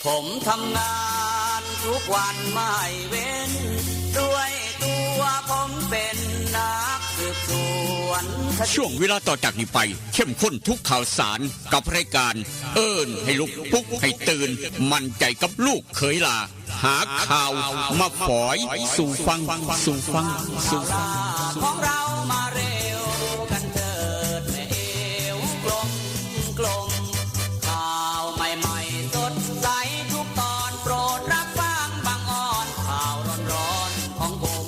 ผมทำงานทุกวันไม่เว้นด้วยตัวผมเป็นนักสืบสวนช่วงเวลาต่อจากนี้ไปเข้มข้นทุกข่าวสารกับรายการเอิ้นให้ลุกปลุกให้ตื่นมั่นใจกับลูกเขยลาหาข่าวมาฝอยสู่ฟังของเรามาเร็วกันเถิดแม่เอวกลมข่าวใหม่ๆสดใสทุกตอนโปรดรับฟังบางอ่อนข่าวร้อนๆของผม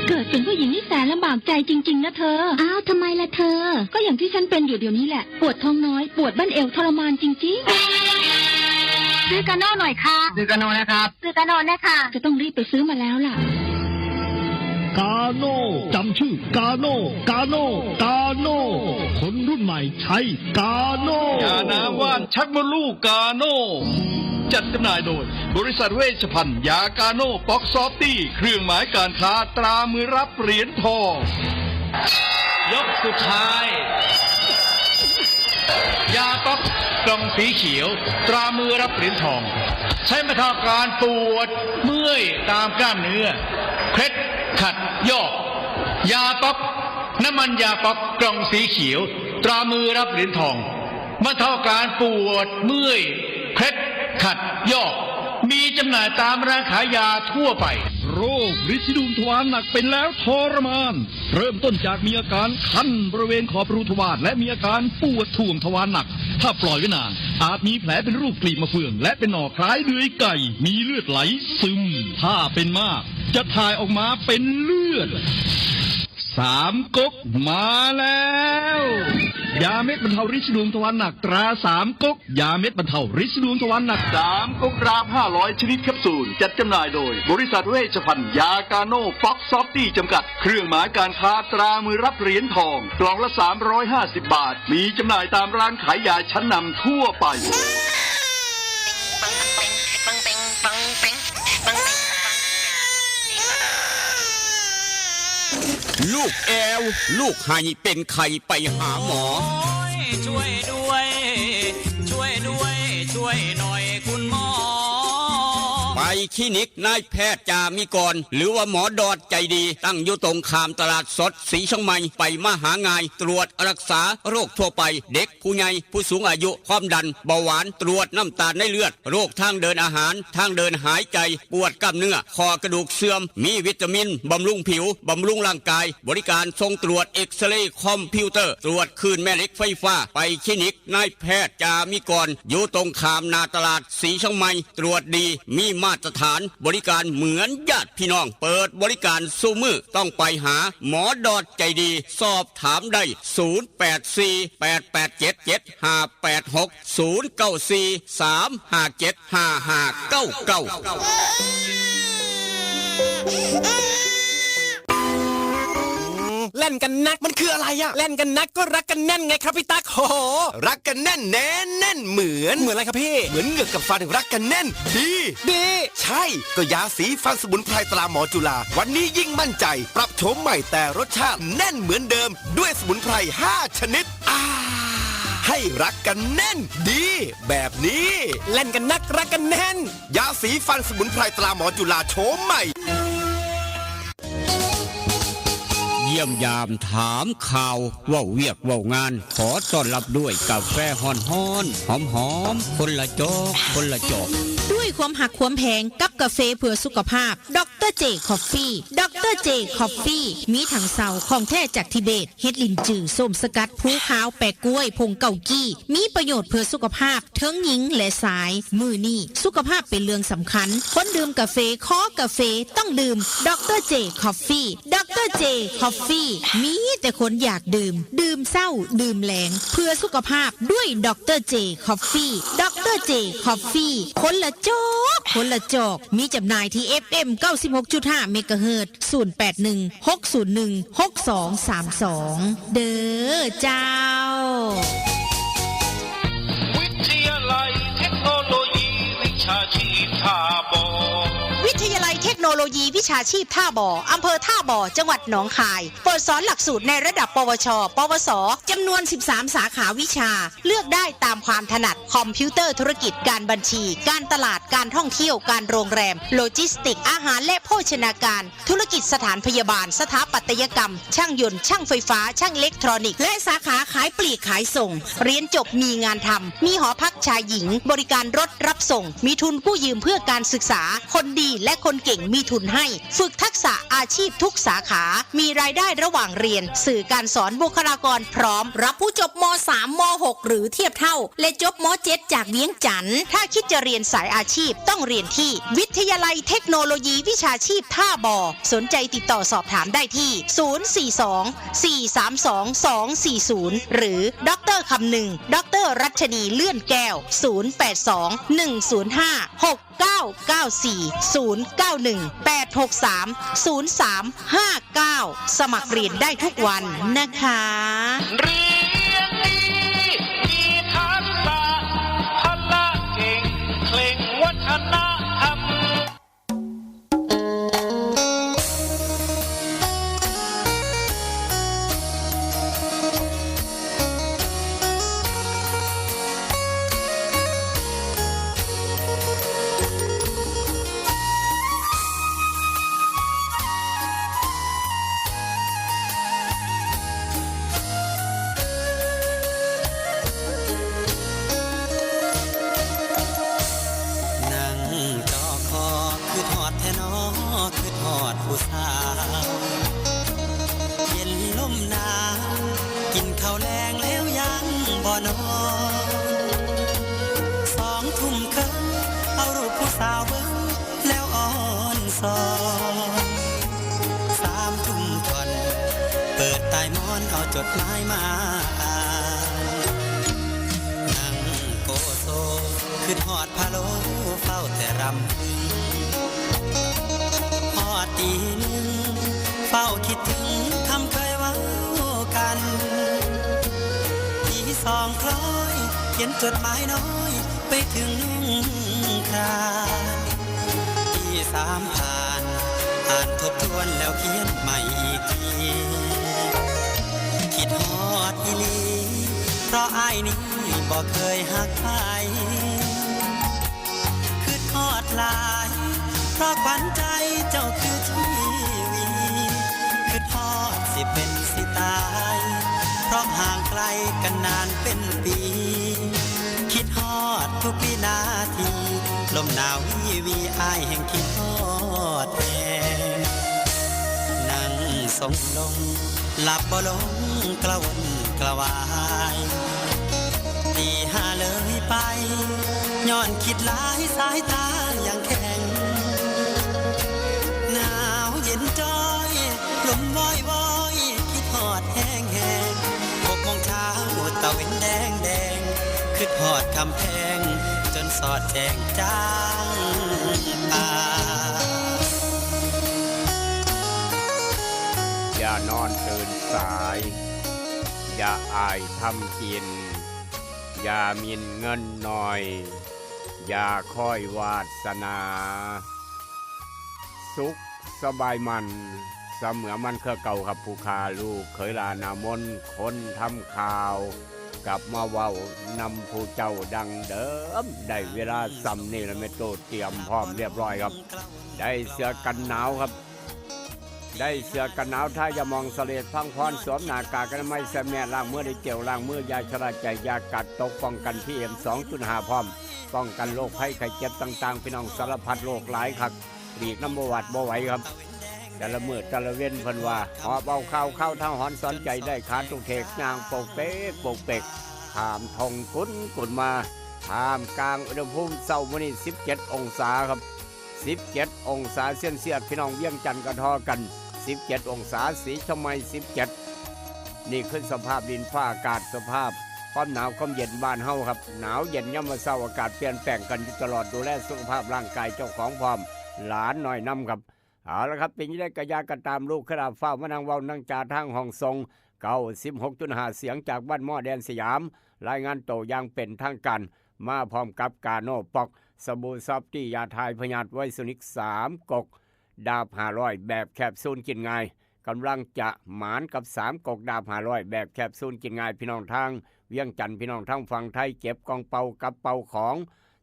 เกิดเป็นผู้หญิงนี่แสนลำบากใจจริงๆนะเธออ้าวทำไมล่ะเธอก็อย่างที่ฉันเป็นอยู่เดี๋ยวนี้แหละปวดท้องน้อยปวดบั้นเอวทรมานจริงๆซื้อกาโน่หน่อยค่ะซื้อกาโน่นะครับซื้อกาโน่นะคะจะต้องรีบไปซื้อมาแล้วล่ะกาโน่จำชื่อกาโน่คนรุ่นใหม่ใช้กาโน่ยาน้ำว่านชักมดลูกกาโน่จัดจำหน่ายโดยบริษัทเวชภัณฑ์ยากาโน่ป๊อกซอฟตี้เครื่องหมายการค้าตรามือรับเหรียญทองยกสุดท้ายยาป๊อกกล่องสีเขียวตรามือรับเหรียญทองใช้บรรเทาการปวดเมื่อยตามกล้ามเนื้อเคล็ดขัดยอกยาป๊อกน้ำมันยาป๊อกกล่องสีเขียวตรามือรับเหรียญทองบรรเทาการปวดเมื่อยเคล็ดขัดยอกมีจำหน่ายตามร้านขายยาทั่วไปโรคฤทธิ์ดุมทวารหนักเป็นแล้วทรมานเริ่มต้นจากมีอาการคันบริเวณขอบรูทวารและมีอาการปวดท่วงทวารหนักถ้าปล่อยไว้นานอาจมีแผลเป็นรูปกลีบมะเฟืองและเป็นหน่อคล้ายเดือยไก่มีเลือดไหลซึมถ้าเป็นมากจะถ่ายออกมาเป็นเลือด3 ก๊กมาแล้วยาเม็ดบรรเทาฤทธิ์ดวงทวารหนักตรา3 ก๊กยาเม็ดบรรเทาฤทธิ์ดวงทวารหนัก3 ก๊กกรัม500ชนิดแคปซูลจัดจำหน่ายโดยบริษัทเวชภัณฑ์ยากาโน่ป๊อกซอฟตี้จำกัดเครื่องหมายการค้าตรามือรับเหรียญทองกล่องละ350 บาทมีจำหน่ายตามร้านขายยาชั้นนำทั่วไปลูกแอวลูกไห้เป็นไข้ไปหาหมอช่วยด้วยช่วยหน่อยคุณหมอไปคลินิกนายแพทย์จามิกรหรือว่าหมอดอดใจดีตั้งอยู่ตรงข้ามตลาดสดสีช่องใหม่ไปมาหาง่ายตรวจรักษาโรคทั่วไปเด็กผู้ใหญ่ผู้สูงอายุความดันเบาหวานตรวจน้ำตาลในเลือดโรคทางเดินอาหารทางเดินหายใจปวดกล้ามเนื้อคอกระดูกเสื่อมมีวิตามินบำรุงผิวบำรุงร่างกายบริการส่งตรวจเอ็กซเรย์คอมพิวเตอร์ตรวจคลื่นแม่เหล็กไฟฟ้าไปคลินิกนายแพทย์จามิกรอยู่ตรงข้ามนาตลาดสีช่องใหม่ตรวจดีมีมาตรฐานบริการเหมือนญาติพี่น้องเปิดบริการสู้มือต้องไปหาหมอดอดใจดีสอบถามได้เล่นกันนักมันคืออะไรอะเล่นกันนักก็รักกันแน่นไงครับพี่ตั๊กโหรักกันแน่นแน่นเหมือนอะไรครับพี่เหมือนเหงือกกับฟันรักกันแน่นดีใช่ก็ยาสีฟันสมุนไพรตราหมอจุฬาวันนี้ยิ่งมั่นใจปรับโฉมใหม่แต่รสชาติแน่นเหมือนเดิมด้วยสมุนไพร5 ชนิดให้รักกันแน่นดีแบบนี้เล่นกันนักรักกันแน่นยาสีฟันสมุนไพรตราหมอจุฬาโฉมใหม่เยี่ยมยามถามข่าวว่าเวียกว่างานขอต้อนรับด้วยกาแฟฮ้อนหอมคนละจอกด้วยความหักความแพงกับกาแฟเพื่อสุขภาพดรเจคอฟฟี่ดรเจคอฟฟี่มีถังเสาของแท้จากทิเบตเฮ็ดลินจือส้มสกัดภูขาวแปะกล้วยผงเกากี้มีประโยชน์เพื่อสุขภาพทั้งหญิงและชายมือนี่สุขภาพเป็นเรื่องสำคัญคนดื่มกาแฟขอกาแฟต้องดื่มดรเจคอฟฟี่ดรเจคอฟฟี่มีแต่คนอยากดื่มเศร้าดื่มแหลงเพื่อสุขภาพด้วยดรเจคอฟฟี่ดรเจคอฟฟี่คนละจอกมีจำหน่ายที่ FM 96.5 เมกะเฮิรตซ์ 0816016232 เด้อเจ้าวิทยาลัยเทคโนโลยีวิชาชีพท่าบ่อวิท ยาลัยเทคโนโลยีวิชาชีพท่าบ่ออำเภอท่าบ่อจังหวัดหนองคายเปิดสอนหลักสูตรในระดับปวช ปวสจำนวน 13 สาขาวิชาเลือกได้ตามความถนัดคอมพิวเตอร์ธุรกิจการบัญชี การตลาดการท่องเที่ยวการโรงแรมโลจิสติกอาหารและโภชนาการธุรกิจสถานพยาบาลสถาปัตยกรรมช่างยนต์ช่างไฟฟ้าช่างอิเล็กทรอนิกส์และสาขาขายปลีกขายส่งเรียนจบมีงานทำมีหอพักชายหญิงบริการรถรับส่งมีทุนกู้ยืมเพื่อการศึกษาคนดีและคนเก่งมีทุนให้ฝึกทักษะอาชีพทุกสาขามีรายได้ระหว่างเรียนสื่อการสอนบุคลากรพร้อมรับผู้จบม.3 ม.6 หรือเทียบเท่าและจบม.7 จากเวียงจันทร์ถ้าคิดจะเรียนสายอาชีพต้องเรียนที่วิทยาลัยเทคโนโลยีวิชาชีพท่าบ่อสนใจติดต่อสอบถามได้ที่ 042-432-240 หรือดร.คำหนึ่งดร.รัชนีเลื่อนแก้ว 082-105-6994-091-863-0359 สมัครเรียนได้ทุกวันนะคะ เรียนดีมีทักษะพละเก่งเคร่งวัฒนธรรม นั่งจอคอคือทอดแทนอคือทอดผู้สาวเย็นลมหนาวกินข้าวแรงแล้วยังบ่นอน2 ทุ่มครึ่งเอารูปผู้สาวเบิ่งแล้วอ่อนสอน3 ทุ่มก่อนเปิดใต้หมอนเอาจดหมายมาอ่านนั่งโกโซคือทอดพะโล้เฝ้าแต่รำพึงพอตีหนึ่งเฝ้าคิดถึงคำเคยเว้ากัน2 คล้อยเขียนจดหมายน้อยไปถึงนุ่งครานที่3 ผ่านอ่านทบทวนแล้วเขียนใหม่อีกทีคิดฮอดอีหลีเพราะอ้ายนี้บ่เคยหักใครคือทอดหลายเพราะขวัญใจเจ้าคือชีวีคือทอดสิเป็นสิตายเพราะห่างไกลกันนานเป็นปีคิดฮอดทุกวินาทีลมหนาววีอ้ายแห่งคิดฮอดแองนั่งทรงลงหลับบ่ลงกระวนกระวายตี5เลยไปย้อนคิดหลายสายตาอย่างแข็งหนาวเย็นจ้อยลมวอยวอยคิดฮอดแห้งแห้ง6 โมงเช้าตะเวนแดงแดงคิดฮอดคำแพงจนสอดแจงจางตา อย่านอนตื่นสาย อย่าอายทำกิน อย่ามินเงินหน่อย อย่าคอยวาสนา สุขสบายมันเสมือมันเครือเก่าครับผู้คาลูกเคยลานามนคนทำข่าวกลับมาเว้านำผู้เจ้าดังเดิมได้เวลาซ้ำนี่ละเมโตเตรียมพร้อมเรียบร้อยครับ ได้เสื้อกันหนาวครับ ได้เสื้อกันหนาวถ้าอย่ามองเสลดพังพรสวมหน้ากากกันไม่ใส่แม่ล้างมือได้เกี่ยวล้างมือยาชราใจยากัดตกป้องกันที่PM 2.5 พร้อมป้องกันโรคภัยไข้เจ็บต่างๆพี่น้องสารพัดโรคหลายคักหลีกน้ำบวดบ่ไหวครับแต่ละมือแต่ละเว้นเพิ่นว่าหอบเอาข้าวเข้าทั้งหอนสอนใจได้ขาตุกเทกยางโปกเป๊กโปกเป๊กถามทองกุนมาท่ามกลางอุณหภูมิเช้ามื้อนี้17 องศาครับ17 องศาเซนเซียสพี่น้องเวียงจันทร์กระทอกัน17 องศาสีชมัย17นี่คือสภาพดินฟ้าอากาศสภาพความหนาวความเย็นบ้านเฮาครับหนาวเย็นยามมื้อเช้าอากาศเปลี่ยนแปลงกันอยู่ตลอดดูแลสุขภาพร่างกายเจ้าของพร้อมหลานน้อยนํครับเอาละครับเป็นยังไงกะยากันตามลูกขราบเฝ้ามานั่งเว้านั่งจาทางห้องทรง96.5 เสียงจากบ้านหม้อแดนสยามรายงานโตอย่างเป็นทางการ มาพร้อมกับกาโนปอกสบู่ซอฟตี้ยาทายพยาธิไวโซนิก3กกดาบ500แบบแคปซูลกินง่ายกำลังจะหมานกับ3กกดาบ500แบบแคปซูลกินง่ายพี่น้องทางเวียงจันทร์พี่น้องทางฝั่งไทยเก็บกองเป่ากับเป่าของ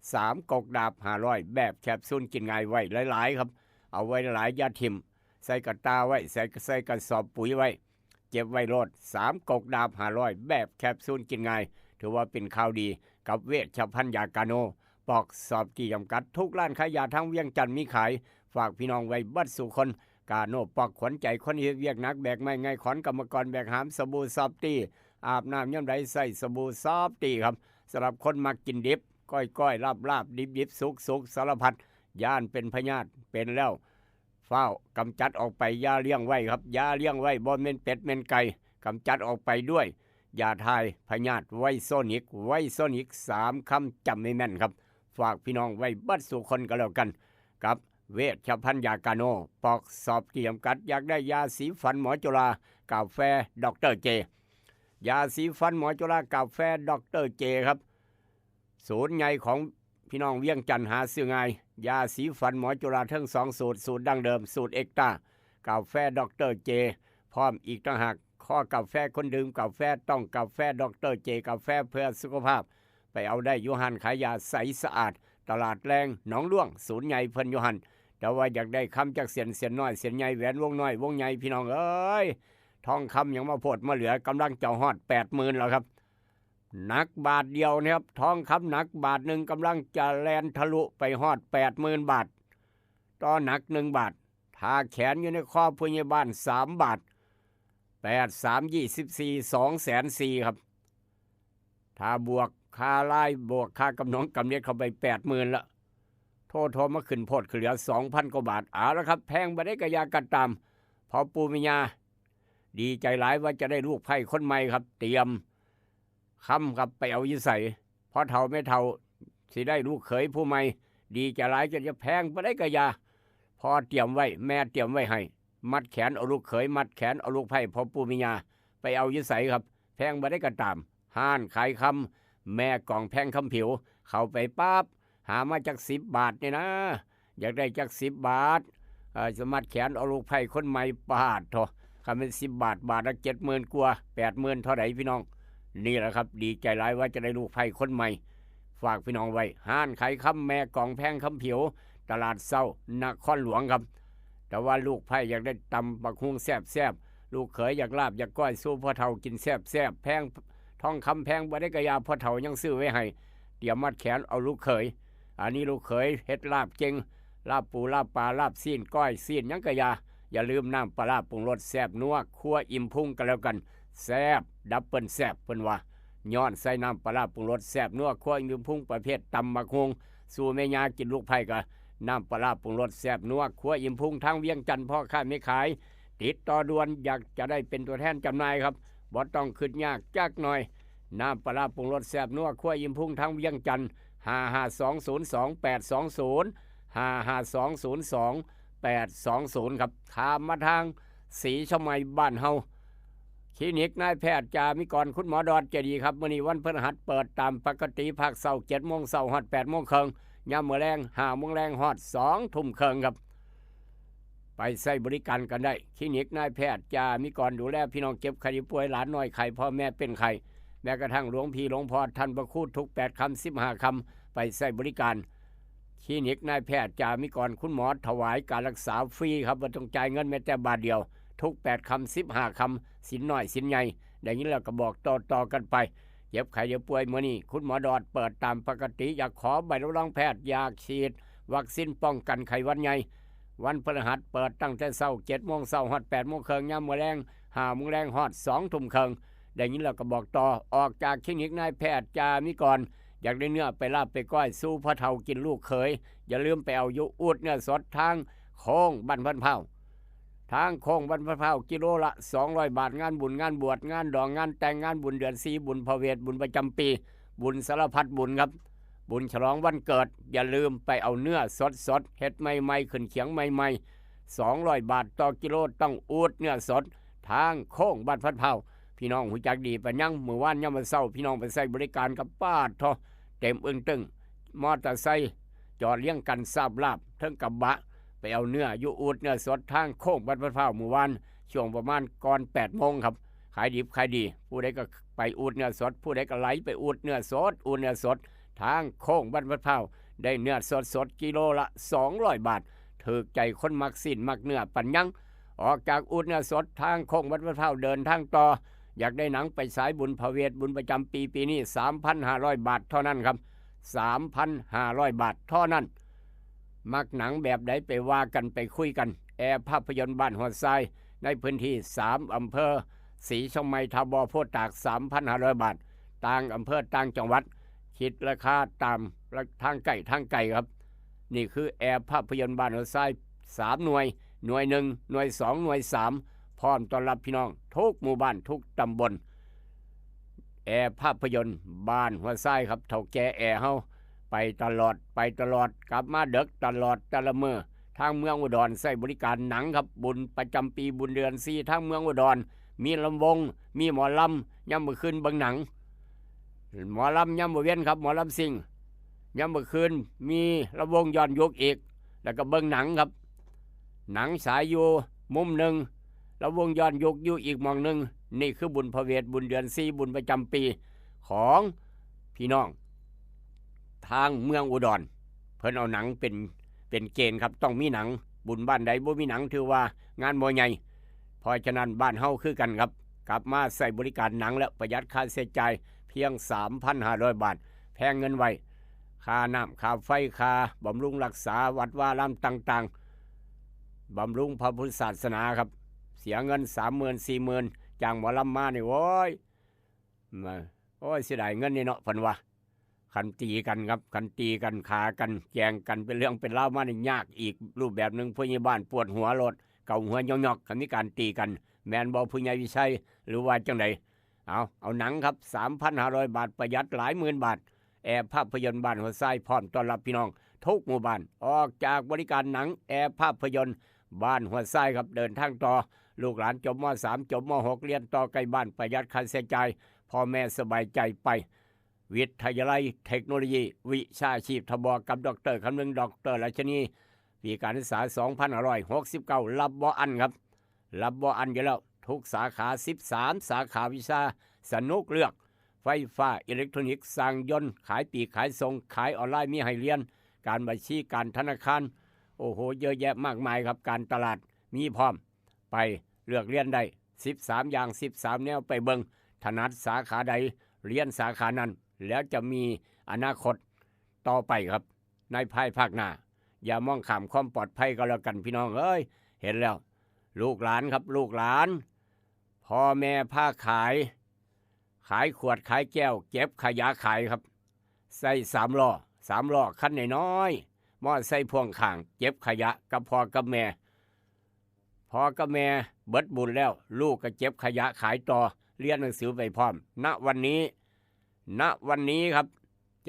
3กกดาบ500แบบแคปซูลกินง่ายไว้หลายๆครับเอาไว้หลายยาทิมใส่กระตาไว้ใส่กระสอบปุ๋ยไว้เก็บไว้โลด3กกดาบ500แบบแคปซูลกินง่ายถือว่าเป็นข่าวดีกับเวชภัณฑ์ยากาโนปอกสอบที่จำกัดทุกร้านขายยาทั้งเวียงจันทร์มีขายฝากพี่น้องไว้บัดสู่คนกาโนปอกขวัญใจคนเฮ็ดเวียกนักแบกไม้ไงขอนกรรมกรแบกหามสบู่ซอฟตี้อาบน้ำย่ำไรใส่สบู่ซอฟตี้ครับสำหรับคนมักกินดิบก้อยลาบดิบสุกสารพัดย่านเป็นพยาธิเป็นแล้วเฝ้ากำจัดออกไปยาเลี้ยงไว้ครับยาเลี้ยงไว้บ่แม่นเป็ดแม่นไก่กำจัดออกไปด้วยยาทายพยาธิไวโซนิก3คำจำไม่แม่นครับฝากพี่น้องไว้บัดสู่คนก็แล้วกันกับเวชภัณฑ์ยากาโนปอกสอบที่จำกัดอยากได้ยาสีฟันหมอจุฬากาแฟดรเจยาสีฟันหมอจุฬากาแฟดรเจครับศูนย์ใหญ่ของพี่น้องเวียงจันทร์หาซื้อง่ายยาสีฟันหมอจุฬาทั้ง2สูตรดั้งเดิมสูตรเอ็กตากาแฟดรเจพร้อมอีกต่างหากข้อกาแฟคนดื่มกาแฟต้องกาแฟดรเจกาแฟเพื่อสุขภาพไปเอาได้ยูฮันขายยาใสสะอาดตลาดแรงหนองล่วงศูนย์ใหญ่เพิ่นยูฮันแต่ว่าอยากได้คำจากเสียนน้อยเสียนใหญ่แหวนวงน้อยวงใหญ่พี่น้องเอ้ยทองคำยังมาโพดมาเหลือกำลังจะฮอด 80,000 แล้วครับหนักบาทเดียวนะครับทองคำหนักบาทหนึ่งกำลังจะแลนทะลุไปฮอด 80,000 บาทต่อหนัก1 บาททาแขนอยู่ในคอผู้ใหญ่บ้าน3 บาท8 3 24 204,000ครับถ้าบวกค่าไล่บวกค่ากำนองกำเนิดเข้าไป 80,000 ละโทษมาขึ้นโพดเหลือ 2,000 กว่าบาทแล้วครับแพงบ่ได้กะยากันตามพอปูมิญาดีใจหลายว่าจะได้ลูกไผ่คนใหม่ครับเตรียมค่ำครับไปเอายิใส่พอเท่าไม่เท่าสิได้ลูกเขยผู้ใหม่ดีใจหลายจะแพงบ่ได้กะยาพอเตรียมไว้แม่เตรียมไว้ให้มัดแขนเอาลูกเขยมัดแขนเอาลูกไผ่พอปูมิญาไปเอายิใส่ครับแพงบ่ได้กะตามห้านขายคำแม่กล่องแพงคำผิวเข้าไปปั๊บหามาจาก10 บาทเนี่ยนะอยากได้จาก10 บาทสมัดแขนเอาลูกไผ่คนใหม่บาทเถอะคำเป็น10 บาทบาทละ70,000 กว่า 80,000 เท่าไหร่พี่น้องนี่แหละครับดีใจหลายว่าจะได้ลูกไผ่คนใหม่ฝากพี่น้องไว้ห้านขายคำแม่กล่องแพงคำผิวตลาดเศร้านครหลวงครับแต่ว่าลูกไผ่อยากได้ตำบักฮุงแซ่บลูกเขยอยากลาบอยากก้อยสู้พ่อเฒ่ากินแซ่บแพงทองคำแพงบ่ได้กะยาพ่อเฒ่ายังซื้อไว้ให้เตรียมมัดแขนเอาลูกเขยอันนี้ลูกเขยเฮ็ดลาบเก่งลาบปูลาบปลาลาบซีนก้อยซีนยังกะยาอย่าลืมน้ำปลาปรุงรสแซ่บนัวคั่วอิ่มพุงกันแล้วกันแซ่บดับเปิ้ลแซ่บเพิ่นว่าย้อนใส่น้ำปลาปรุงรสแซ่บนัวคั่วอิ่มพุงประเภทตำบักฮวงสู่แม่ยากินลูกไผ่กะน้ำปลาปรุงรสแซ่บนัวคั่วอิ่มพุงทางเวียงจันทร์พ่อค้าไม่ขายติดต่อด่วนอยากจะได้เป็นตัวแทนจำหน่ายครับบ่ต้องขึ้นยากจักหน่อยน้ำปลาปรุงรสแซ่บนัวคั่วอิ่มพุงทางเวียงจันทร์55202820 55202820ครับถามมาทางศรีชมัยบ้านเฮาคลินิกนายแพทย์จามิกรคุณหมอดอดเจดีครับมื้อนี้วันพฤหัสเปิดตามปกติภาคเช้า 7:00 นฮอด 8:00 นยามมื้อแลง 5:00 นฮอด 2:00 นครับไปใช้บริการกันได้คลินิกนายแพทย์จามิกรดูแลพี่น้องเจ็บไข้ป่วยหลานน้อยไข้พ่อแม่เป็นไข้แม้กระทั่งหลวงพี่หลวงพ่อท่านประคูดทุก8 คำ 15 คำไปใช้บริการคลินิกนายแพทย์จามิกรคุณหมอถวายการรักษาฟรีครับบ่ต้องจ่ายเงินแม้แต่บาทเดียวทุก8 คำ 15 คำสินน้อยสินใหญ่อย่างนี้เราก็บอกต่อกันไปเจ็บไข้ป่วยมื้อนี้คุณหมอดอดเปิดตามปกติอยากขอใบรับรองแพทย์อยากฉีดวัคซีนป้องกันไข้หวัดใหญ่วันพฤหัสเปิดตั้งแต่เช้า 7:00 นฮอด 8:00 นยามมื้อแลง 5:00 นฮอด 2:00 นอย่างนี้เราก็บอกต่อออกจากคลินิกนายแพทย์จามิกรอยากได้เนื้อไปลาบไปก้อยสู้พ่อเฒ่ากินลูกเขยอย่าลืมไปเอาอยู่อูดเนื้อสดทางโค้งบ้านพันเผาทางโค้งบ้านพันเผากิโลละ200 บาทงานบุญงานบวชงานดองงานแต่งงานบุญเดือน4บุญพระเวทบุญประจำปีบุญสารพัดบุญครับบุญฉลองวันเกิดอย่าลืมไปเอาเนื้อสดเฮ็ดใหม่ๆขึ้นเขียงใหม่ๆ200 บาทต่อกิโลต้องอูดเนื้อสดทางโค้งบ้านพันเผาพี่น้องหูจักดีปะยังเมื่อวานยามมื้อเช้าพี่น้องไปใช้บริการกับป้าทอ เต็มอึ้งตึงมอเตอร์ไซค์จอดเลี้ยงกันทราบลาบเทิงกระบะไปเอาเนื้ออยู่อูดเนื้อสดทางโค้งบ้านพระเผาหมู่บ้านช่วงประมาณก่อน8 โมงครับขายดิบขายดีผู้ใดก็ไปอูดเนื้อสดผู้ใดก็ไหลไปอูดเนื้อสดอูดเนื้อสดทางโค้งบ้านพระเผาได้เนื้อสดกิโลละ200 บาทถูกใจคนมักสิ้นมักเนื้อปัญญังออกจากอูดเนื้อสดทางโค้งบ้านพระเผาเดินทางต่ออยากได้หนังไปสายบุญพระเวทบุญประจำปีนี้ 3,500 บาทเท่านั้นครับ 3,500 บาทเท่านั้นมักหนังแบบใดไปว่ากันไปคุยกันแอร์ภาพยนตร์บ้านหัวทรายในพื้นที่3 อำเภอศรีชงไมทาบอโพธิ์ตาก 3,500 บาทต่างอำเภอต่างจังหวัดคิดราคาตามทางไก่ครับนี่คือแอร์ภาพยนตร์บ้านหัวทราย3 หน่วย1 หน่วย2 หน่วย 3พร้อมต้อนรับพี่น้องทุกหมู่บ้านทุกตำบลแอร์ภาพยนตร์บ้านหัวทรายครับเฒ่าแก่แอร์เฮาไปตลอดกลับมาเด็กตลอดแต่ละมื้อทางเมืองอุดรใช้บริการหนังครับบุญประจำปีบุญเดือน4ทางเมืองอุดรมีลำวงมีหมอลำย่ำมื้อคืนเบิ่งหนังหมอลำย่ำมื้อเว้นครับหมอลำซิ่งย่ำมื้อคืนมีลำวงย้อนยุคอีกแล้วก็เบิ่งหนังครับหนังฉายอยู่มุมหนึ่งแล้ววงย้อนยุคอยู่อีกมองหนึ่งนี่คือบุญพระเวทบุญเดือน4บุญประจำปีของพี่น้องทางเมืองอุดรเพิ่นเอาหนังเป็นเกณฑ์ครับต้องมีหนังบุญบ้านใดบ่มีหนังถือว่างานบ่ใหญ่เพราะฉะนั้นบ้านเฮาคือกันครับกลับมาใส่บริการหนังแล้วประหยัดค่าใช้จ่ายเพียง 3,500 บาทแพงเงินไว้ค่าน้ำค่าไฟค่าบำรุงรักษาวัดวารามต่างๆบำรุงพระพุทธศาสนาครับเสียเงิน 30,000 40,000จ้างหมอลำมานี่โอ้ยเสียดายเงินนี่เนาะเพิ่นว่าคันตีกันครับคันตีกันขากันแจงกันเป็นเรื่องเป็นราวมานี่ยากอีกรูปแบบนึงผู้ใหญ่บ้านปวดหัวโลดเก่าหัวยอกๆคันมีการตีกันแม่นบ่ผู้ใหญ่วิชัยหรือว่าจังไดเอาหนังครับ 3,500 บาทประหยัดหลายหมื่นบาทแอร์ภาพยนตร์บ้านหัวทรายพร้อมต้อนรับพี่น้องทุกหมู่บ้านออกจากบริการหนังแอร์ภาพยนตร์บ้านหัวทรายครับเดินทางต่อลูกหลานจบม.3 จบม.6 เรียนต่อใกล้บ้านประหยัดค่าใช้จ่ายพ่อแม่สบายใจไปวิทยาลัยเทคโนโลยีวิชาชีพทบกับดร.คำนึงดร.ราชนีปีการศึกษา 2569 รับบ่อันครับรับบ่อันอยู่แล้วทุกสาขา13สาขาวิชาสนุกเลือกไฟฟ้าอิเล็กทรอนิกส์สร้างยนต์ขายปีกขายส่งขายออนไลน์มีให้เรียนการบัญชีการธนาคารโอ้โหเยอะแยะมากมายครับการตลาดมีพร้อมไปเลือกเรียนได้13อย่าง13แนวไปเบิงถนัดสาขาใดเรียนสาขานั้นแล้วจะมีอนาคตต่อไปครับในภายภาคหน้าอย่ามองข้ามความปลอดภัยก็แล้วกันพี่น้องเอ้ยเห็นแล้วลูกหลานครับลูกหลานพ่อแม่พาขายขวดขายแก้วเก็บขยะขายครับใส่3 ล้อคันน้อยๆมอใส่พ่วงข้างเก็บขยะกับพ่อกับแม่เบิดบุญแล้วลูกก็เก็บขยะขายต่อเรียนหนังสือไปพร้อมณวันนี้ครับ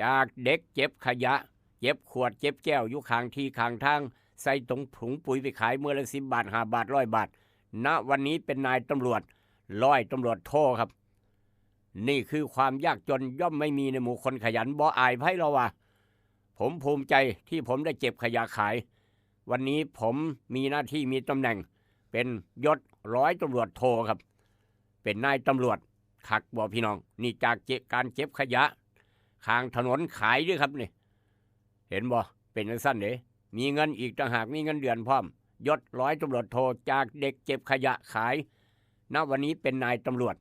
จากเด็กเก็บขยะเก็บขวดเก็บแก้วอยู่ข้างที่ข้างทางใส่ถุงปุ๋ยไปขายมื้อละ10 บาท5 บาท100 บาทณวันนี้เป็นนายตำรวจร้อยตำรวจโทครับนี่คือความยากจนย่อมไม่มีในหมู่คนขยันบ่อายไผเราว่าผมภูมิใจที่ผมได้เก็บขยะขายวันนี้ผมมีหน้าที่มีตำแหน่งเป็นยศร้อยตำรวจโทครับเป็นนายตำรวจขักบ่พี่น้องนี่จากการเก็บขยะข้างถนนขายด้วยครับนี่เห็นบ่เป็นจังซั่นเด้มีเงินอีกต่างหากมีเงินเดือนพร้อมยศร้อยตำรวจโทจากเด็กเก็บขยะขายณวันนี้เป็นนายตำรวจ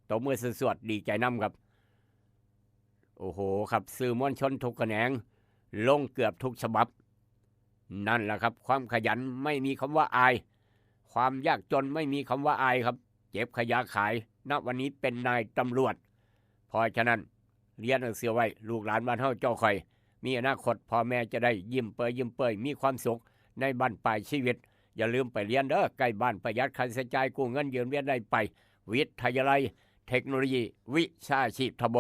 ตบมือสวดดีใจน้ำครับโอ้โหครับสื่อมวลชนทุกแขนงลงเกือบทุกฉบับนั่นแหละครับความขยันไม่มีคำว่าอายความยากจนไม่มีคำว่าอายครับเก็บขยะขายณวันนี้เป็นนายตำรวจเพราะฉะนั้นเรียนหนังสือไว้ลูกหลานบ้านเฮาเจ้าข่อยมีอนาคตพ่อแม่จะได้ยิ้มเปยมีความสุขในบ้านปลายชีวิตอย่าลืมไปเรียนเด้อใกล้บ้านประหยัดค่าใช้จ่ายกู้เงินยืมเรียนได้ไปวิทยาลัยเทคโนโลยีวิชาชีพทบ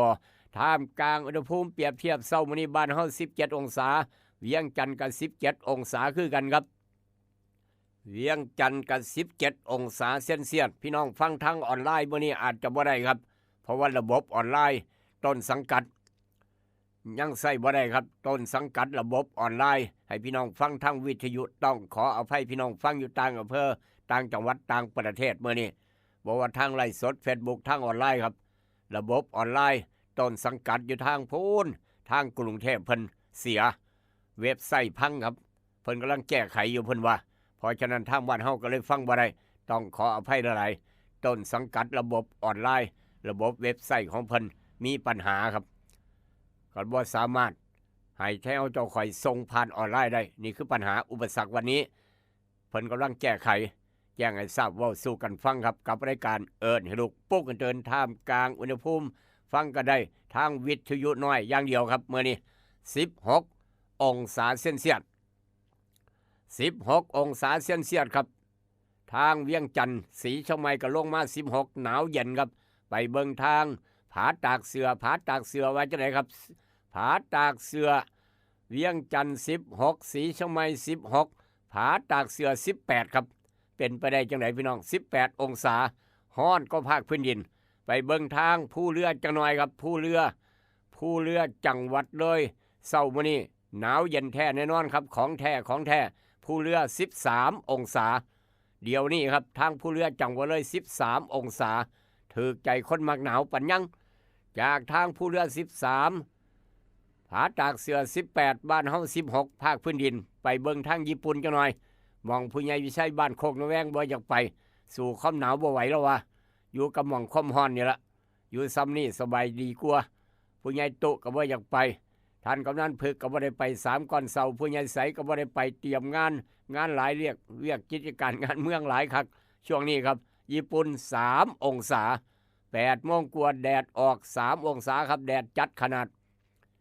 ท่ามกลางอุณหภูมิเปรียบเทียบเช้ามื้อนี้บ้านเฮา17 องศาเวียงจันทน์กับ17 องศาคือกันครับเวียงจันทน์กับ17 องศาเซนเซียสพี่น้องฟังทางออนไลน์มื้อนี้อาจจะบ่ได้ครับเพราะว่าระบบออนไลน์ต้นสังกัด ยังใส่บ่ได้ครับต้นสังกัดระบบออนไลน์ให้พี่น้องฟังทางวิทยุต้องขออภัยพี่น้องฟังอยู่ต่างอำเภอต่างจังหวัดต่างประเทศเมื่อนี้บอกว่าทางไลฟ์สด Facebook ทางออนไลน์ครับระบบออนไลน์ต้นสังกัดอยู่ทางพูนทางกรุงเทพเพิ่นเสียเว็บไซต์พังครับเพิ่นกำลังแก้ไขอยู่เพิ่นว่าเพราะฉะนั้นทางบ้านเฮาก็เลยฟังบ่ได้ต้องขออภัยหลายๆต้นสังกัดระบบออนไลน์ระบบเว็บไซต์ของเพิ่นมีปัญหาครับก็บ่สามารถให้แถวเจ้าข่อยส่งผ่านออนไลน์ได้นี่คือปัญหาอุปสรรควันนี้เพิ่นกำลังแก้ไขแจ้งให้ทราบเว้าสู่กันฟังครับกับรายการเอิ้นให้ลูกปลุกกันเตือนท่ามกลางอุณหภูมิฟังก็ได้ทางวิทยุน้อยอย่างเดียวครับมื้อนี้16องศาเซนเซียส16องศาเซนเซียสครับทางเวียงจันทร์ศรีเชียงใหม่ก็ลงมา16หนาวเย็นครับไปเบิ่งทางผาตากเสือว่าจังไดครับผาตากเสือเวียงจันทร์16ศรีเชียงใหม่16ผาตากเสือ18ครับเป็นไปได้จังไดพี่น้อง18องศาฮ้อนก็ภาคพื้นดินไปเบิ่งทางผู้เรือจังหน่อยครับผู้เรือจังหวัดเลยเช้ามื้อนี้หนาวเย็นแท้แน่นอนครับของแท้ผู้เรือ13องศาเดี๋ยวนี้ครับทางผู้เรือจังหวัดเลย13องศาถูกใจคนมักหนาวปัญญังจากทางผู้เรือ13ผาตากเสือ18บ้านเฮา16ภาคพื้นดินไปเบิ่งทางญี่ปุ่นจังหน่อยมองผู้ใหญ่วิชัยบ้านโคกนแวงบ่อยากไปสู่ความหนาวบ่ไหวแล้ววะอยู่กับหม่องความร้อนนี่ละอยู่ซ้ำนี่สบายดีกว่าผู้ใหญ่ตุก็บ่อยากไปท่านกำนันพึกก็บ่ได้ไป3ก่อนเสาผู้ใหญ่ใสก็บ่ได้ไปเตรียมงานหลายเรียกกิจการงานเมืองหลายคักช่วงนี้ครับญี่ปุ่น3องศา8โมงกว่าแดดออก3องศาครับแดดจัดขนาด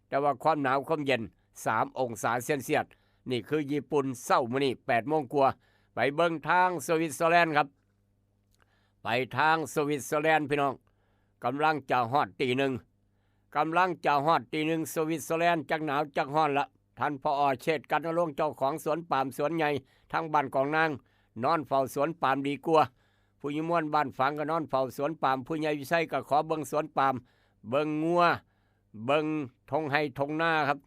แต่ว่าความหนาวความเย็น3องศาเซนเซียสนี่คือญี่ปุ่นเช้ามื้อนี้8โมงกว่าไปเบิ่งทางสวิตเซอร์แลนด์ครับไปทางสวิตเซอร์แลนด์พี่น้องกำลังจะฮอดตีหนึ่งสวิตเซอร์แลนด์จักหนาวจักฮ้อนละท่านผอ.เชษฐ์กันนรงค์เจ้าของสวนปาล์มสวนใหญ่ทางบ้านกองนางนอนเฝ้าสวนปาล์มดีกว่าผู้ยิมวนบ้านฝังก็นอนเฝ้าสวนปาล์มผู้ใหญ่วิชัยก็ขอเบิ่งสวนปาล์มเบิ่งงัวเบิ่งทงไห้ทงนาครับ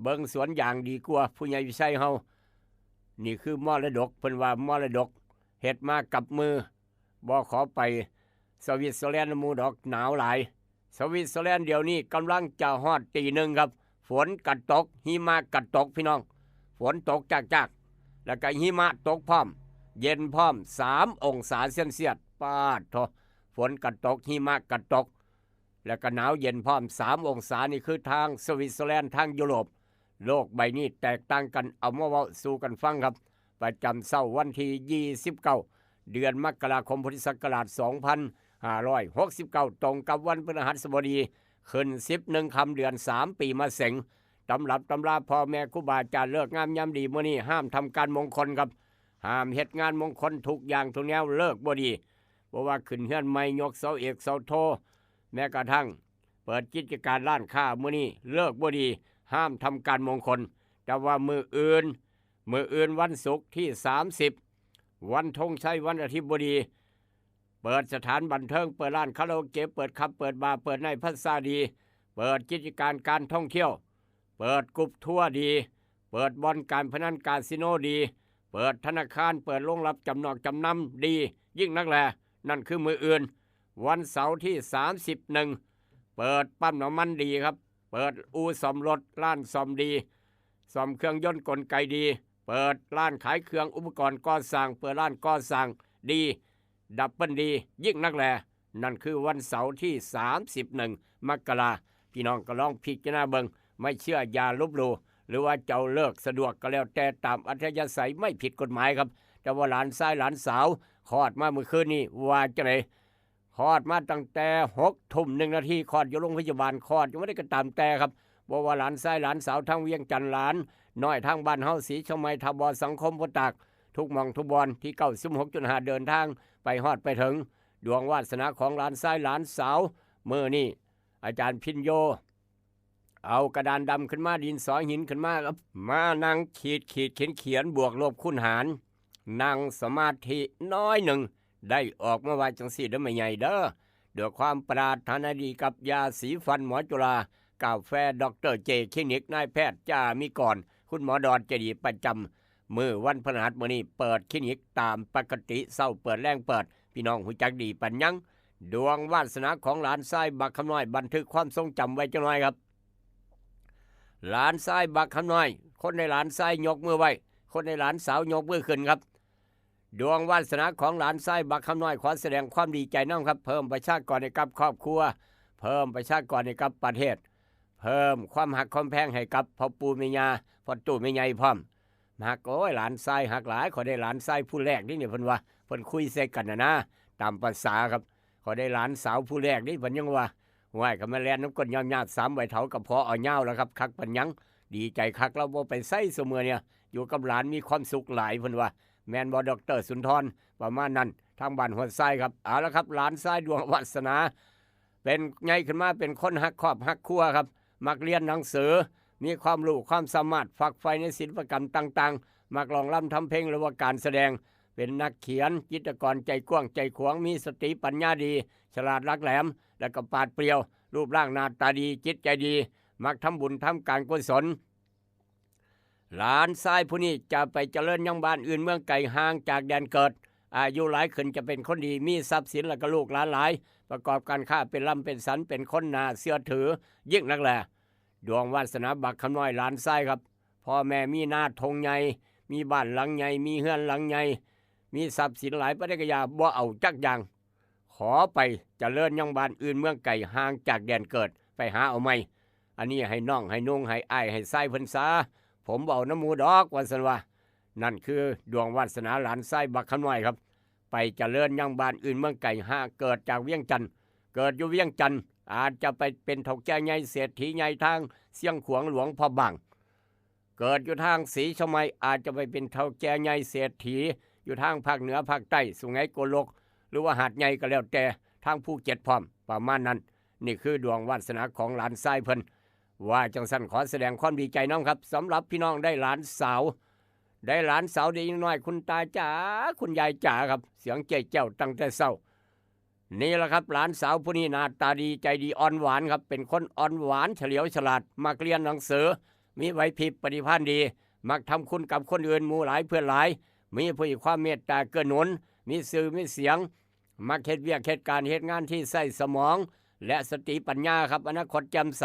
เบิ่งสวนอย่างดีกว่าผู้ใหญ่วิชัยเฮานี่คือมรดกเพิ่นว่ามรดกเฮ็ดมากับมือบ่ขอไปสวิตเซอร์แลนด์หมู่ดอกหนาวหลายสวิตเซอร์แลนด์เดี๋ยวนี้กำลังจะฮอดตีหนึ่งครับฝนกัดตกหิมะกัดตกพี่น้องฝนตกจากแล้วก็หิมะตกพร้อมเย็นพร้อม3องศาเซนเซียสปาดโถฝนกัดตกหิมะกัดตกแล้วก็หนาวเย็นพร้อม3องศานี่คือทางสวิตเซอร์แลนด์ทางยุโรปโลกใบนี้แตกต่างกันเอามาเว้าสู่กันฟังครับประจำเช้าวันที่29เดือนมกราคมพุทธศักราช2569ตรงกับวันพฤหัสบดีขึ้น11ค่ำเดือน3ปีมะเสงตำรับตำราพ่อแม่ครูบาอาจารย์เลิกงามยามดีมื้อนี้ห้ามทำการมงคลครับห้ามเฮ็ดงานมงคลทุกอย่างทุกแนวเลิกบ่ดีเพราะว่าขึ้นเฮือนใหม่ยกเสาเอกเสาโทแม้กระทั่งเปิดกิจการร้านค้ามื้อนี้เลิกบ่ดีห้ามทำการมงคลแต่ว่ามื้ออื่นวันศุกร์ที่30วันธงชัยวันอาทิตย์บดีเปิดสถานบันเทิงเปิดร้านคาราโอเกะเปิดคับเปิดบาร์เปิดไนท์พัสซาดีเปิดกิจการท่องเที่ยวเปิดกรุ๊ปทัวร์ดีเปิดบ่อนการพนันคาสิโนดีเปิดธนาคารเปิดโรงรับจำนองจำนำดียิ่งนักแลนั่นคือมื้ออื่นวันเสาร์ที่31เปิดปั๊มน้ำมันดีครับเปิดอู่ซ่อมรถร้านซ่อมดีซ่อมเครื่องยนต์กลไกดีเปิดร้านขายเครื่องอุปกรณ์ก่อสร้างเปิดร้านก่อสร้างดีดับเบิลดียิ่งนักแลนั่นคือวันเสาร์ที่31มกราพี่น้องก็ลองพิจารณาเบิ่งไม่เชื่ออย่าลบหลู่หรือว่าเจ้าเลิกสะดวกก็แล้วแต่ตามอัธยาศัยไม่ผิดกฎหมายครับแต่ว่าหลานชายหลานสาวคลอดมาเมื่อคืนนี้ว่าจังได๋คลอดมาตั้งแต่6:01 นาทีคลอดอยู่โรงพยาบาลคลอดยังไม่ได้ก็ตามแต่ครับบ่ว่าหลานชายหลานสาวทั้งเวียงจันทน์หลานน้อยทางบ้านเฮาศรีเชียงใหม่ทบสังคมบ่ตากทุกหม่องทุกบอนที่96.5เดินทางไปฮอดไปถึงดวงวาสนาของหลานชายหลานสาวมื้อนี้อาจารย์พินโยเอากระดานดำขึ้นมาดินสอหินขึ้นมาครับมานั่งขีดเขียนบวกลบคูณหารนั่งสมาธิน้อยหนึ่งได้ออกมาว่าจังซี่เด้อแม่ใหญ่เด้อด้วยความปรารถนาดีกับยาสีฟันหมอจุฬา กาแฟดรเจคลินิกนายแพทย์จ่ามีก่อนคุณหมอดอนใจดีประจำมื้อวันพฤหัสมื้อนี้เปิดคลินิกตามปกติเช้าเปิดแรงเปิดพี่น้องหูจักดีปัญญังดวงวาสนาของหลานชายบักคำน้อยบันทึกความทรงจำไว้จังหน่อยครับหลานชายบักคำน้อยคนในหลานชายยกมือไว้คนในหลานสาวยกมือขึ้นครับดวงวาสนาของหลานชายบักคำน้อยขอแสดงความดีใจน้องครับเพิ่มประชากรให้กับครอบครัวเพิ่มประชากรให้กับประเทศเพิ่มความหักความแพงให้กับพ่อปู่แม่ย่าพ่อตู่แม่ใหญ่พร้อมหักโอ้ยหลานชายหักหลายขอได้หลานชายผู้แรกนี่เนี่ยเพิ่นว่าเพิ่นคุยใส่กันนะตามภาษาครับขอได้หลานสาวผู้แรกนี่เพิ่นยังว่าว่ายกับแม่แลนน้ำก้นยำๆ3ใบเถากับพอเอาเหย้าแล้วครับคักปัญญังดีใจคักเราบ่ไปใส่เสมอเนี่ยอยู่กับหลานมีความสุขหลายเพิ่นว่าแม่นบ่ดอกเตอร์สุนทรประมาณนั้นทางบ้านหัวไส้ครับเอาละครับหลานชายดวงวาสนาเป็นไงขึ้นมาเป็นคนฮักครอบฮักครัวครับมักเรียนหนังสือมีความรู้ความสามารถฝักใฝ่ในศิลปกรรมต่างๆมักร้องรำทำเพลงหรือว่าการแสดงเป็นนักเขียนจิตรกรใจกว้างใจขวางมีสติปัญญาดีฉลาดลักแหลมและก็ปราดเปรียวรูปร่างหน้าตาดีจิตใจดีมักทำบุญทำการกุศลหลานชายผู้นี้จะไปเจริญยังบ้านอื่นเมืองไกลห่างจากแดนเกิดอายุหลายขึ้นจะเป็นคนดีมีทรัพย์สินและก็ลูกหลานหลายประกอบการค้าเป็นร่ำเป็นสันเป็นคนนาเสื้อถือยิ่งนักแลดวงวาสนาบักคำน้อยหลานชายครับพ่อแม่มีนาทงใหญ่มีบ้านหลังใหญ่มีเฮือนหลังใหญ่มีทรัพย์สินหลายประเดกยาบ่เอาจักอย่างขอไปเจริญยังบ้านอื่นเมืองไกลห่างจากแดนเกิดไปหาเอาไม่อันนี้ให้น้องให้นุ่งให้อ้ายให้ไส้เพิ่นซาผมเอาน้ำมูดอกวันสันว่านั่นคือดวงวาสนาหลานไส้บักคำน้อยครับไปเจริญยังบ้านอื่นเมืองไกลห่างเกิดจากเวียงจันทน์เกิดอยู่เวียงจันทน์อาจจะไปเป็นเฒ่าแก่ใหญ่เศรษฐีใหญ่ทางเสียงขวงหลวงพ่อบางเกิดอยู่ทางศรีชมัยอาจจะไปเป็นเฒ่าแก่ใหญ่เศรษฐีอยู่ทางภาคเหนือภาคใต้สุไหงโกลกหรือว่าหาดใหญ่ก็แล้วแต่ทางภูเก็ตพร้อมประมาณนั้นนี่คือดวงวาสนาของหลานชายเพิ่นว่าจังสันขอแสดงความดีใจน้องครับสำหรับพี่น้องได้หลานสาวได้หลานสาวดีน้อยคุณตาจ๋าคุณยายจ๋าครับเสียงเจ๊เจ้าตั้งแต่เศร้านี่แหละครับหลานสาวผู้นี้หน้าตาดีใจดีอ่อนหวานครับเป็นคนอ่อนหวานเฉลียวฉลาดมักเรียนหนังสือมีไหวพริบปฏิภาณดีมักทำคุณกับคนอื่นหมู่หลายเพื่อนหลายมีผู้ความเมตตาเกื้อหนุนมีสื่อมีเสียงมักเฮ็ดเวียกเฮ็ดการเฮ็ดงานที่ใส่สมองและสติปัญญาครับอนาคตแจ่มใส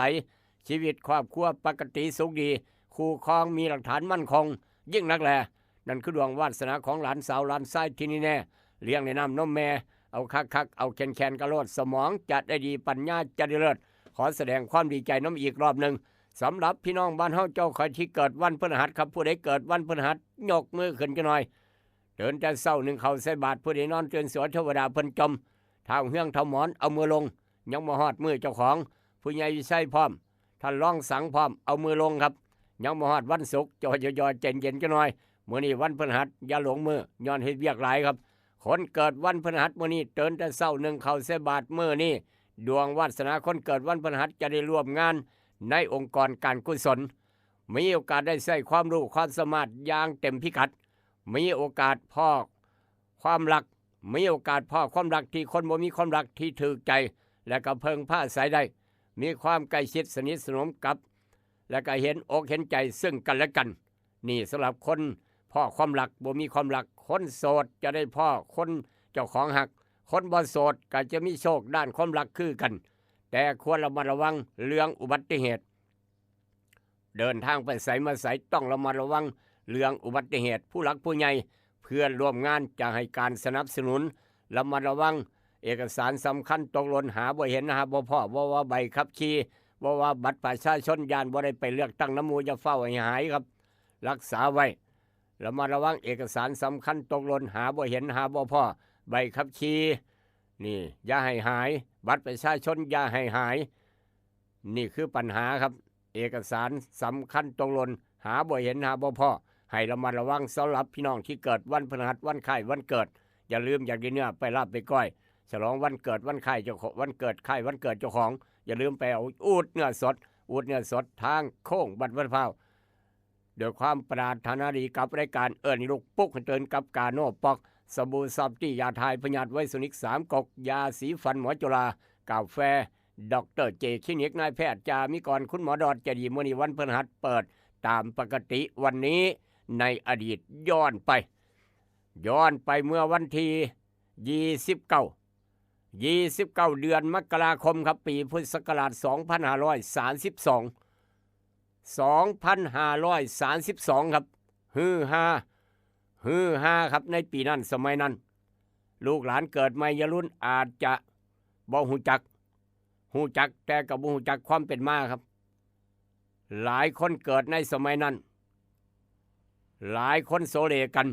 ชีวิตครอบครัวปกติสุขดีคู่ครองมีหลักฐานมั่นคงยิ่งนักแลนั่นคือดวงวาสนาของหลานสาวหลานชายที่นี่แน่เลี้ยงในน้ำนมแม่เอาคักเอาแคนกระโลดสมองจัดได้ดีปัญญาจัดได้เลิศขอแสดงความดีใจน้ำอีกรอบหนึ่งสำหรับพี่น้องบ้านเฮาเจ้าคอยที่เกิดวันพฤหัสครับผู้ใดเกิดวันพฤหัสยกมือขึ้นกันหน่อยเดินแต่เศร้าหนึ่งเขาใส่บาตรผู้ใดนอนเตือนสวดเทวดาเพิ่นจมเท้าเฮืองเท้าหมอนเอามือลงยังมาฮอดมือเจ้าของผู้ใหญ่วิชัยพร้อมท่านร้องสังพร้อมเอามือลงครับยังมาฮอดวันศุกร์จอยเย็นกันหน่อยมื้อนี้วันพฤหัสอย่าหลงมือย้อนเฮ็ดเวียกหลายครับคนเกิดวันพฤหัสมื้อนี้เดินแต่เช้าหนึ่งเขาใส่บาตรมื้อนี้ดวงวาสนาคนเกิดวันพฤหัสจะได้ร่วมงานในองค์กรการกุศลมีโอกาสได้ใช้ความรู้ความสามารถอย่างเต็มพิกัดมีโอกาสพ่อความรักมีโอกาสพ่อความรักที่คนบ่มีความรักที่ถูกใจและก็เพิ่งพาอาศัยได้มีความใกล้ชิดสนิทสนมกับและก็เห็นอกเห็นใจซึ่งกันและกันนี่สำหรับคนพ่อความรักบ่มีความรักคนโสดจะได้พ่อคนเจ้าของหักคนบ่โสดก็จะมีโชคด้านความรักคือกันแต่ควรระมัดระวังเรื่องอุบัติเหตุเดินทางไปไสมาไสต้องระมัดระวังเรื่องอุบัติเหตุผู้หลักผู้ใหญ่เพื่อนร่วมงานจะให้การสนับสนุนระมัดระวังเอกสารสำคัญตกหล่นหาบ่เห็นหาบ่พอบ่ว่าใบขับขี่บ่ว่าบัตรประชาชนยานบ่ได้ไปเลือกตั้งน้ำมูจะเฝ้าให้หายครับรักษาไว้ระมัดระวังเอกสารสำคัญตกหล่นหาบ่เห็นหาบ่พอใบขับขี่นี่อย่าให้หายบัตรประชาชนอย่าให้หายนี่คือปัญหาครับเอกสารสำคัญตกหล่นหาบ่เห็นหาบ่พอให้ระมัดระวังสำหรับพี่น้องที่เกิดวันพฤหัสวันคล้ายวันเกิดอย่าลืมอยากกินเนื้อไปลาบไปก้อยฉลองวันเกิดวันคล้ายเจ้าของวันเกิดคล้ายวันเกิดเจ้าของอย่าลืมไปเอาอูดเนื้อสดทางโค้งบัดวันพร้าวโดยความปรารถนาดีกับรายการเอิ้นลูกปุ๊กเตือนกับกาโน่ปอกสบู่ซับที่ยาทายพยาธิไวสุนิก3 กกยาสีฟันหมอจุฬากาแฟ ดรเจคลินิกนายแพทย์จามิกรคุณหมอดอดจะดีมื้อนี้วันพฤหัสเปิดตามปกติวันนี้ในอดีตย้อนไปเมื่อวันที่29เดือนมกราคมครับปีพุทธศักราช2532ครับฮือฮาครับในปีนั้นสมัยนั้นลูกหลานเกิดใหม่ยรุ่นอาจจะบ่ฮู้จักแต่ก็บ่ฮู้จักความเป็นมาครับหลายคนเกิดในสมัยนั้นหลายคนโสเลกัน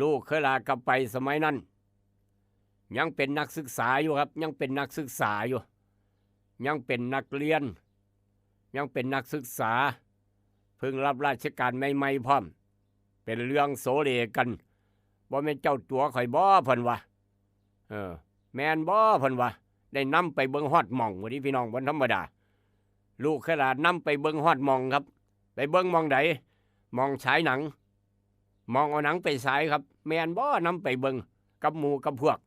ลูกเคยลากลับไปสมัยนั้นยังเป็นนักศึกษาอยู่ครับยังเป็นนักศึกษาอยู่ยังเป็นนักเรียนยังเป็นนักศึกษาเพิ่งรับราชการใหม่ๆพร้อมเป็นเรื่องโสเลกันบ่แม่นเจ้าตัวข่อยบ่เพิ่นว่าแม่นบ่เพิ่นว่าได้นำไปเบิ่งฮอดหม่องว่าดิพี่น้องบ่ธรรมดาลูกเคยลานำไปเบิ่งฮอดหม่องครับไปเบิ่งหม่องใดหม่องฉายหนังมองเอาหนังไปฉายครับแม่นบ่นำไปเบิ่งกับหมู่กับพวก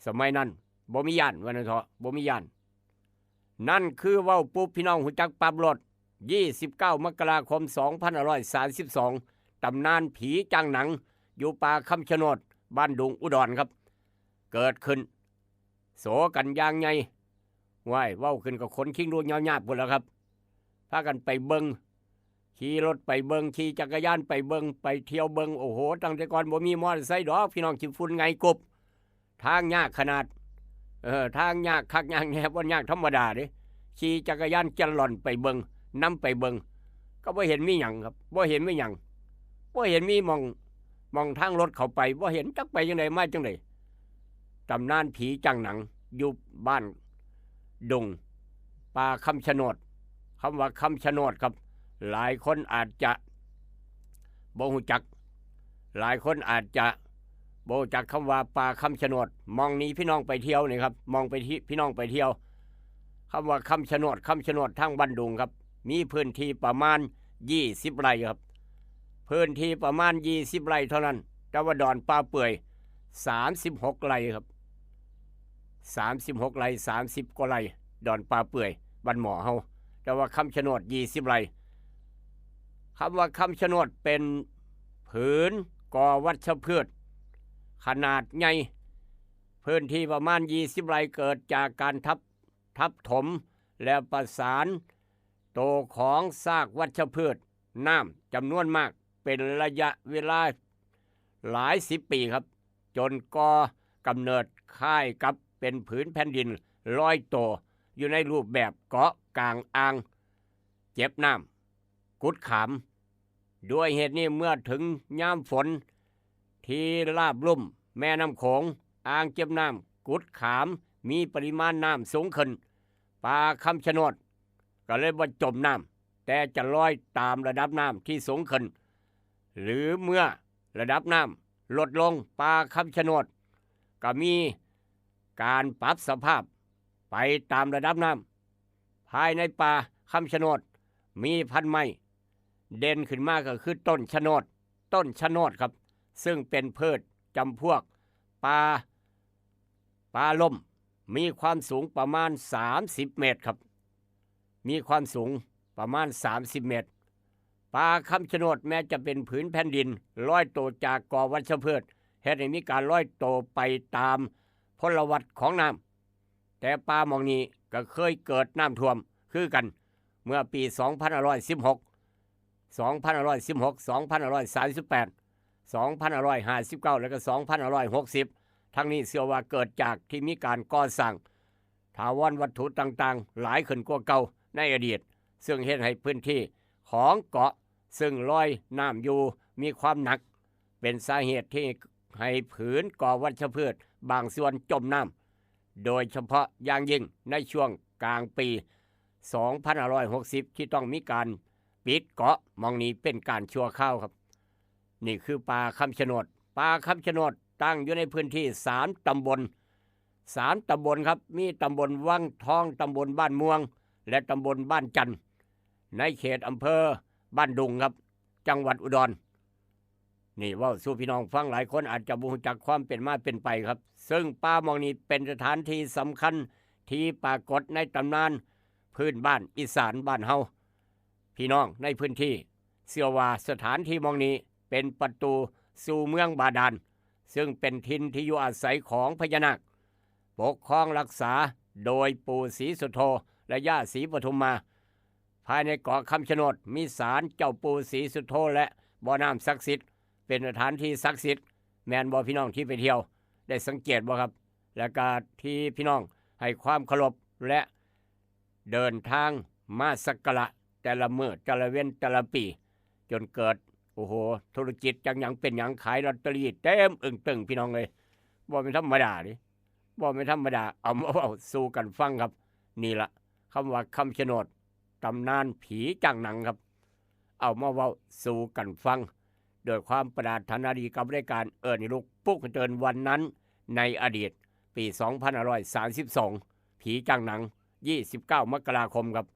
สมัยนั้นบ่มีย่านว่านั่นเถาะบ่มีย่านนั่นคือเว้าปุ๊บพี่น้องหูจักปรับรถ29 มกราคม 2532ตำนานผีจังหนังอยู่ป่าคำชะโนดบ้านดุงอุดรครับเกิดขึ้นโสกันอย่างไงว้ายเว้าขึ้นกับคนคิงดูยาวๆพุ่นแล้วครับพากันไปเบิ่งขี่รถไปเบิ่งขี่จักรยานไปเบิ่งไปเที่ยวเบิ่งโอ้โหตั้งแต่ก่อนบ่มีมอเตอร์ไซค์ดอกพี่น้องขี้ฝุ่นไงกบทางยากขนาดทางยากคักยากแหบบ่ยากธรรมดาเด้ขี่จักรยานจันหล่อนไปเบิ่งนำไปเบิ่งก็บ่เห็นมีหยังครับบ่เห็นมีหยังบ่เห็นมีมองทางรถเข้าไปบ่เห็นจักไปจังไดมาจังไดตำนานผีจังหนังอยู่บ้านดงป่าคำชะโนดคำว่าคำชะโนดครับหลายคนอาจจะบ่ฮู้จักหลายคนอาจจะบ่รู้จักคำว่าป่าคำชะโนดมองนี้พี่น้องไปเที่ยวนี่ครับมองไปที่พี่น้องไปเที่ยวคำว่าคำชะโนดทางบ้านดุงครับมีพื้นที่ประมาณ20 ไร่ครับพื้นที่ประมาณ20 ไร่เท่านั้นแต่ว่าดอนป่าเปื่อย36 ไร่ครับ36 ไร่30 กว่าไร่ดอนป่าเปื่อยบ้านหมอเฮาแต่ว่าคำชะโนด20 ไร่คำว่าคำชะโนดเป็นผืนก่อวัชพืชขนาดใหญ่พื้นที่ประมาณ20 ไร่เกิดจากการทับถมและประสานโตของซากวัชพืชน้ำจำนวนมากเป็นระยะเวลาหลาย10 ปีครับจนก่อกำเนิดคล้ายกับเป็นผืนแผ่นดินลอยโตอยู่ในรูปแบบเกาะกลางอ่างเจ็บน้ำกุดขามด้วยเหตุนี้เมื่อถึงยามฝนที่ราบลุ่มแม่น้ำโขงอ่างเจ็บน้ำกุดขามมีปริมาณน้ำสูงขึ้นป่าคำชะโนดก็เลยบ่จมน้ำแต่จะลอยตามระดับน้ำที่สูงขึ้นหรือเมื่อระดับน้ำลดลงป่าคำชะโนดก็มีการปรับสภาพไปตามระดับน้ำภายในป่าคำชะโนดมีพันธุ์ไม้เด่นขึ้นมาก็คือต้นชะโนดครับซึ่งเป็นพืชจำพวกป่าล่มมีความสูงประมาณ30 เมตรครับมีความสูงประมาณ30 เมตรป่าคำชะโนดแม้จะเป็นผืนแผ่นดินลอยโตจากก่อวัชพืชเหตุให้มีการลอยโตไปตามพลวัตของน้ำแต่ป่าหม่องนี้ก็เคยเกิดน้ำท่วมคือกันเมื่อปี2516 2538 2559 และก็2560 ทั้งนี้เชื่อว่าเกิดจากที่มีการก่อสร้างถาวรวัตถุต่างๆหลายขึ้นกว่าเก่าในอดีตซึ่งเฮ็ดให้พื้นที่ของเกาะซึ่งลอยน้ำอยู่มีความหนักเป็นสาเหตุที่ให้ผืนก่อวัชพืชบางส่วนจมน้ำโดยเฉพาะอย่างยิ่งในช่วงกลางปี2560ที่ต้องมีการปิดเกาะมองนี้เป็นการชั่วคราวครับนี่คือป่าคำชะโนดตั้งอยู่ในพื้นที่3 ตำบลครับมีตำบลวังทองตำบลบ้านม่วงและตำบลบ้านจันทร์ในเขตอำเภอบ้านดุงครับจังหวัดอุดรนี่ว่าสู่พี่น้องฟังหลายคนอาจจะบ่รู้จักความเป็นมาเป็นไปครับซึ่งป่าหม่องนี้เป็นสถานที่สำคัญ ที่ปรากฏในตำนานพื้นบ้านอีสานบ้านเฮาพี่น้องในพื้นที่เชื่อว่าสถานที่มองนี้เป็นประตูสู่เมืองบาดาลซึ่งเป็นถิ่นที่อยู่อาศัยของพญานาคปกครองรักษาโดยปู่ศรีสุโธและย่าศรีปทุมมาภายในเกาะคำชะโนดมีศาลเจ้าปู่ศรีสุโธและบ่อน้ำศักดิ์สิทธิ์เป็นสถานที่ศักดิ์สิทธิ์แม่นบ่พี่น้องที่ไปเที่ยวได้สังเกตบ่ครับและก็ที่พี่น้องให้ความเคารพและเดินทางมาสักการะแต่ละมื้อแต่ละเว้นแต่ละปีจนเกิดโอ้โหธุรกิจจังหยังเป็นหยังขายลอตเตอรี่เต็มอึ่งตึงพี่น้องเลยบ่เป็นธรรมดาดิบ่เป็นธรรมดาเอามาเว้าสู่กันฟังครับนี่ละคำว่าคำชะโนดตำนานผีจังหนังครับเอามาเว้าสู่กันฟังโดยความปรารถนาดีกับรายการนิลูกปุ๊กเจินวันนั้นในอดีตปี2532ผีจังหนัง29 มกราคมครับ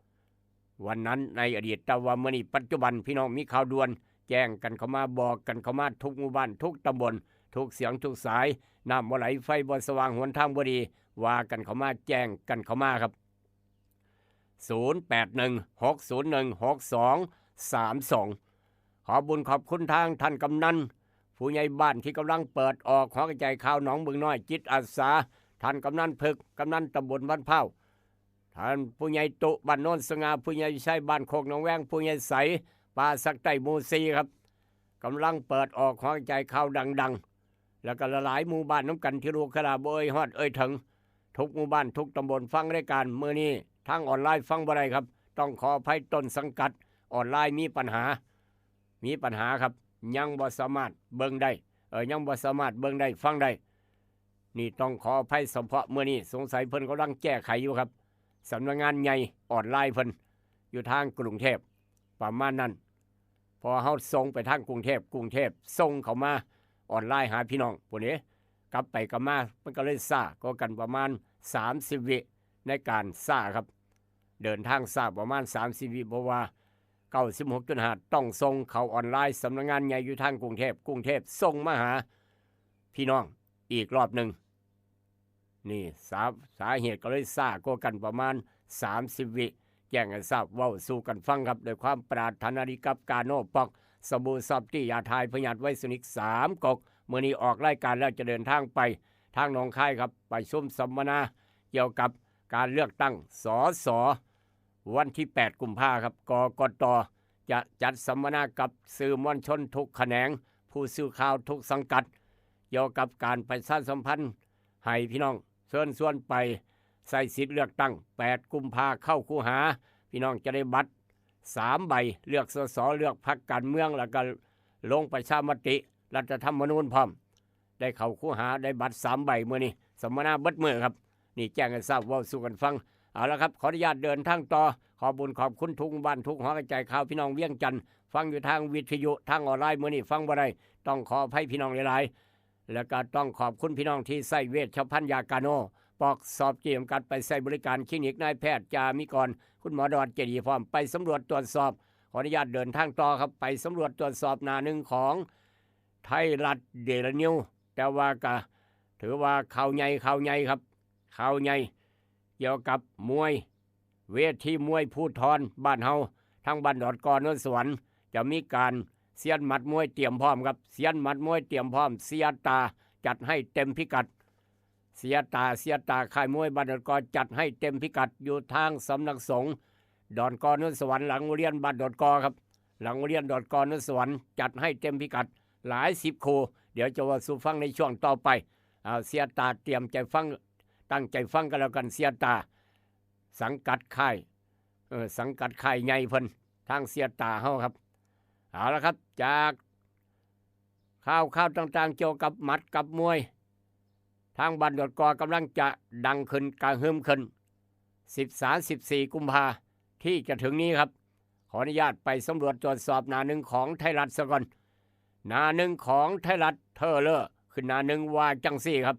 วันนั้นในอดีตแต่ว่ามื้อนี้ปัจจุบันพี่น้องมีข่าวด่วนแจ้งกันเข้ามาบอกกันเข้ามาทุกหมู่บ้านทุกตำบลทุกเสียงทุกสายน้ำบ่ไหลไฟบ่สว่างหนทางบ่ดีว่ากันเข้ามาแจ้งกันเข้ามาครับ0816016232ขอบุญขอบคุณทางท่านกำนันผู้ใหญ่บ้านที่กำลังเปิดออกขอกระจายข่าวหนองบึงน้อยจิตอาสาท่านกำนันพึกกำนันตำบลบ้านเผาท่านผู้ใหญ่ตุบ้านโนนสง่าผู้ใหญ่ชัยบ้านโคกหนองแวงผู้ใหญ่ใสป่าสักไตหมู่ซีครับกำลังเปิดออกขอกระจายข่าวดังๆแล้วก็หลายหมู่บ้านน้ำกันที่ลูกขลาเบยฮอดถึงทุกหมู่บ้านทุกตำบลฟังรายการมื้อนี้ทางออนไลน์ฟังบ่ได้ครับต้องขออภัยต้นสังกัดออนไลน์มีปัญหาครับยังบ่สามารถเบิ่งได้ยังบ่สามารถเบิ่งได้ฟังได้นี่ต้องขออภัยเฉพาะมื้อนี้สงสัยเพิ่นกำลังแก้ไขอยู่ครับสำนักงานใหญ่ออนไลน์เพิ่นอยู่ทางกรุงเทพประมาณนั้นพอเฮาส่งไปทางกรุงเทพส่งเข้ามาออนไลน์หาพี่น้องพวกนี้กลับไปกลับมามันก็เลยซ่าก็กันประมาณ30 วิในการซ่าครับเดินทางซ่าประมาณ30 วิเพราะว่า96.5ต้องส่งเข้าออนไลน์สำนักงานใหญ่อยู่ทางกรุงเทพส่งมาหาพี่น้องอีกรอบหนึ่งนี่สาเหตุก็เลยซ่าก็กันประมาณ30 วิแจ้งให้ทราบเว้าสู่กันฟังครับโดยความปรารถนาดีกับกาโนปอกสบู่ซอฟตี้ยาทายพยาธิไวสนิก3กกเมื่อนี้ออกรายการแล้วจะเดินทางไปทางหนองคายครับไปชุมสัมมนาเกี่ยวกับการเลือกตั้งสสวันที่8 กุมภาพันธ์ครับกกต.จะจัดสัมมนากับสื่อมวลชนทุกแขนงผู้สื่อข่าวทุกสังกัดเกี่ยวกับการประชาสัมพันธ์ให้พี่น้องเชิญชวนไปใส่สิทธิ์เลือกตั้ง8 กุมภาพันธ์เข้าคูหาพี่น้องจะได้บัตร3 ใบเลือกสสเลือกพรรคการเมืองแล้วก็ลงประชามติรัฐธรรมนูญพร้อมได้เข้าคูหาได้บัตร3 ใบมื้อนี้สัมมนาเบิดมื้อครับนี่แจ้งให้ทราบเว้าสู่กันฟังเอาละครับขออนุญาตเดินทางต่อขอบุญขอบคุณทุกบ้านทุกหอกระจายข่าวพี่น้องเวียงจันทร์ฟังอยู่ทางวิทยุทางออนไลน์มื้อนี้ฟังบ่ได้ต้องขออภัยพี่น้องหลายๆแล้วก็ต้องขอบคุณพี่น้องที่ใส่เวชภัณฑ์ยากาโนปอกสอบจำกัดไปใส่บริการคลินิกนายแพทย์จามิกรคุณหมอดอนเจดีพร้อมไปสำรวจตรวจสอบขออนุญาตเดินทางต่อครับไปสำรวจตรวจสอบหน้าหนึ่งของไทยรัฐเดลินิวแต่ว่าก็ถือว่าข่าวใหญ่ครับข่าวใหญ่เกี่ยวกับมวยเวทีมวยภูธรบ้านเฮาทางบ้านดอดกอนนสวรรค์จะมีการเสียนหมัดมวยเตรียมพร้อมครับเสียนหมัดมวยเตรียมพร้อมเสียตาจัดให้เต็มพิกัดเสียตาค่ายมวยบ้านดอดกอจัดให้เต็มพิกัดอยู่ทางสำนักสงฆ์ดอนกอนนสวรรค์หลังโรงเรียนบ้านดอดกอครับหลังโรงเรียนดอดกอนนสวรรค์จัดให้เต็มพิกัดหลาย10 คู่เดี๋ยวจะว่าสู่ฟังในช่วงต่อไปเสียตาเตรียมใจฟังตั้งใจฟังกันแล้วกันเสียตาสังกัดค่ายใหญ่เพิ่นทางเสียตาเฮาครับเอาละครับจากข่าวต่างๆเกี่ยวกับหมัดกับมวยทางบ้านดอดกอกำลังจะดังขึ้นกระหึ่มขึ้น13-14 กุมภาที่จะถึงนี้ครับขออนุญาตไปสำรวจตรวจสอบหน้าหนึ่งของไทยรัฐซะก่อนหน้าหนึ่งของไทยรัฐเทอเลอร์ขึ้นหน้าหนึ่งว่าจังซี่ครับ